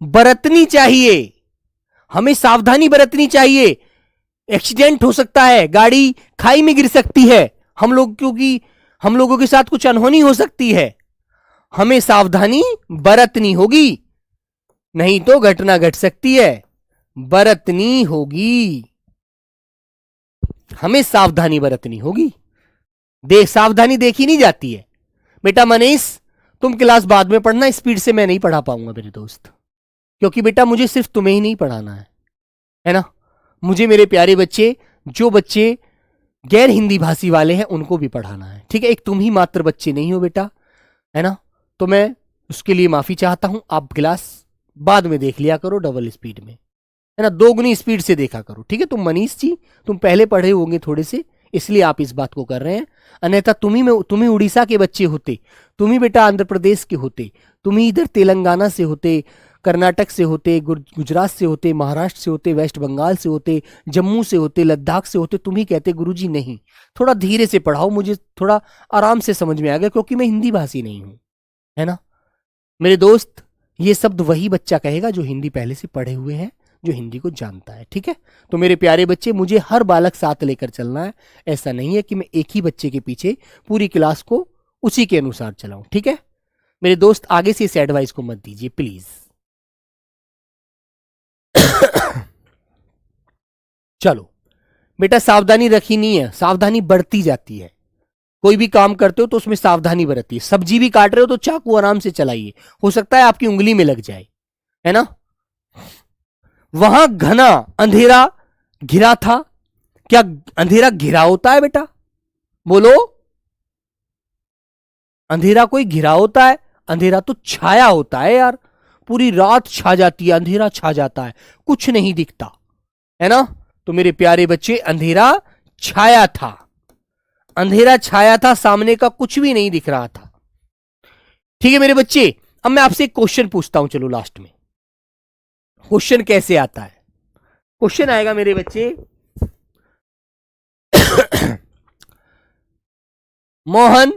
बरतनी चाहिए, हमें सावधानी बरतनी चाहिए। एक्सीडेंट हो सकता है, गाड़ी खाई में गिर सकती है, हम लोग, क्योंकि हम लोगों के साथ कुछ अनहोनी हो सकती है, हमें सावधानी बरतनी होगी, नहीं तो घटना घट सकती है, बरतनी होगी, हमें सावधानी बरतनी होगी। सावधानी देखी नहीं जाती है बेटा। मनीष, तुम क्लास बाद में पढ़ना, स्पीड से मैं नहीं पढ़ा पाऊंगा मेरे दोस्त, क्योंकि बेटा मुझे सिर्फ तुम्हें ही नहीं पढ़ाना है ना, मुझे मेरे प्यारे बच्चे, जो बच्चे गैर हिंदी भाषी वाले हैं उनको भी पढ़ाना है, ठीक है। एक तुम ही मात्र बच्चे नहीं हो बेटा, है ना, तो मैं उसके लिए माफी चाहता हूं। आप क्लास बाद में देख लिया करो डबल स्पीड में, है ना, दोगुनी स्पीड से देखा करो, ठीक है। तुम मनीष जी, तुम पहले पढ़े होंगे थोड़े से, इसलिए आप इस बात को कर रहे हैं, अन्यथा तुम्ही उड़ीसा के बच्चे होते, तुम ही बेटा आंध्र प्रदेश के होते, तुम ही इधर तेलंगाना से होते, कर्नाटक से होते, गुजरात से होते, महाराष्ट्र से होते, वेस्ट बंगाल से होते, जम्मू से होते, लद्दाख से होते, तुम ही कहते गुरुजी नहीं, थोड़ा धीरे से पढ़ाओ, मुझे थोड़ा आराम से समझ में आ गया, क्योंकि मैं हिंदी भाषी नहीं हूं, है ना मेरे दोस्त। ये शब्द वही बच्चा कहेगा जो हिंदी पहले से पढ़े हुए हैं, जो हिंदी को जानता है, ठीक है। तो मेरे प्यारे बच्चे, मुझे हर बालक साथ लेकर चलना है, ऐसा नहीं है कि मैं एक ही बच्चे के पीछे पूरी क्लास को उसी के अनुसार चलाऊं, ठीक है मेरे दोस्त। आगे से इस एडवाइस को मत दीजिए प्लीज। चलो बेटा, सावधानी रखी नहीं है, सावधानी बढ़ती जाती है, कोई भी काम करते हो तो उसमें सावधानी बरतिए। सब्जी भी काट रहे हो तो चाकू आराम से चलाइए, हो सकता है आपकी उंगली में लग जाए, है ना। वहां घना अंधेरा घिरा था, क्या अंधेरा घिरा होता है बेटा, बोलो, अंधेरा कोई घिरा होता है, अंधेरा तो छाया होता है यार, पूरी रात छा जाती है, अंधेरा छा जाता है, कुछ नहीं दिखता, है ना। तो मेरे प्यारे बच्चे, अंधेरा छाया था, अंधेरा छाया था, सामने का कुछ भी नहीं दिख रहा था, ठीक है मेरे बच्चे। अब मैं आपसे एक क्वेश्चन पूछता हूं, चलो लास्ट में। क्वेश्चन कैसे आता है, क्वेश्चन आएगा मेरे बच्चे, मोहन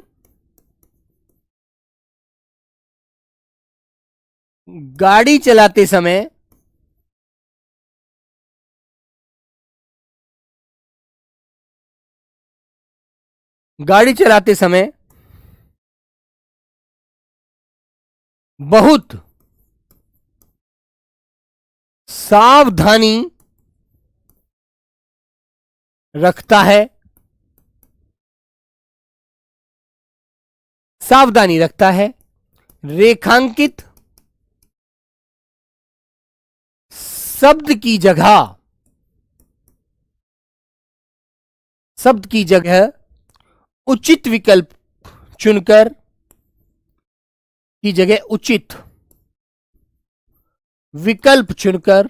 गाड़ी चलाते समय गाड़ी चलाते समय बहुत सावधानी रखता है, सावधानी रखता है, रेखांकित शब्द की जगह उचित विकल्प चुनकर की जगह उचित विकल्प चुनकर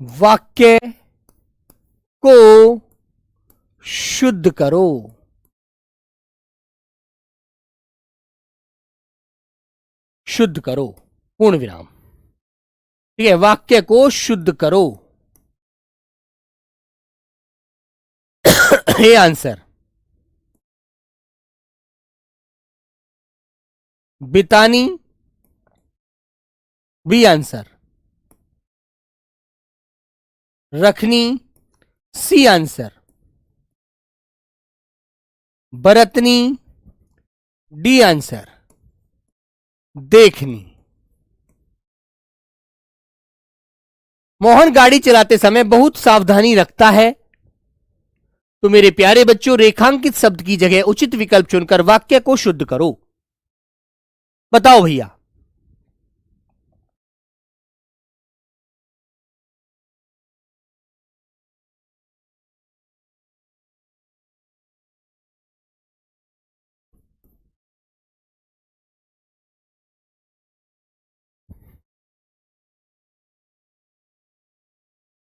वाक्य को शुद्ध करो। शुद्ध करो, पूर्ण विराम। ठीक है, वाक्य को शुद्ध करो। ये आंसर। बितानी, B answer. रखनी, सी आंसर। बरतनी, डी आंसर। देखनी। मोहन गाड़ी चलाते समय बहुत सावधानी रखता है। तो मेरे प्यारे बच्चों, रेखांकित शब्द की जगह उचित विकल्प चुनकर वाक्य को शुद्ध करो। बताओ भैया।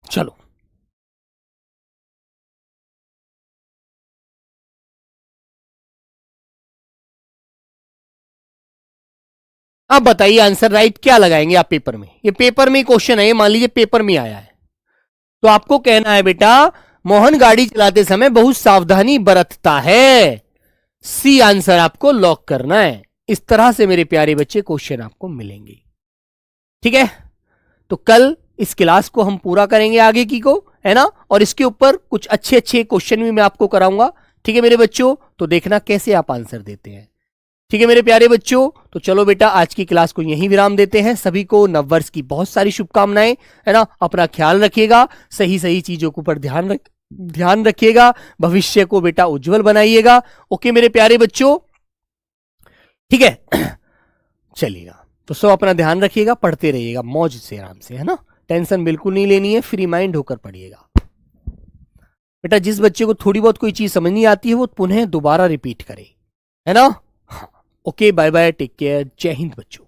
चलो, अब बताइए आंसर राइट क्या लगाएंगे आप पेपर में। ये पेपर में क्वेश्चन है, ये मान लीजिए पेपर में आया है। तो आपको कहना है बेटा, मोहन गाड़ी चलाते समय बहुत सावधानी बरतता है। सी आंसर आपको लॉक करना है। इस तरह से मेरे प्यारे बच्चे क्वेश्चन आपको मिलेंगे। ठीक है, तो कल इस क्लास को हम पूरा करेंगे आगे की को, है ना, और इसके ऊपर कुछ अच्छे अच्छे क्वेश्चन भी मैं आपको कराऊंगा। ठीक है मेरे बच्चों, तो देखना कैसे आप आंसर देते हैं। ठीक है मेरे प्यारे बच्चों, तो चलो बेटा आज की क्लास को यहीं विराम देते हैं। सभी को नववर्ष की बहुत सारी शुभकामनाएं, है ना। अपना ख्याल रखिएगा, सही सही चीजों के ऊपर ध्यान रखिएगा, भविष्य को बेटा उज्जवल बनाइएगा। ओके मेरे प्यारे बच्चों, ठीक है। चलिएगा, तो सब अपना ध्यान रखिएगा, पढ़ते रहिएगा मौज से, आराम से, है ना। टेंशन बिल्कुल नहीं लेनी है, फ्री माइंड होकर पढ़िएगा बेटा। जिस बच्चे को थोड़ी बहुत कोई चीज समझ नहीं आती है वो पुनः दोबारा रिपीट करे, है ना। Okay, bye bye, take care, जय हिंद बच्चों।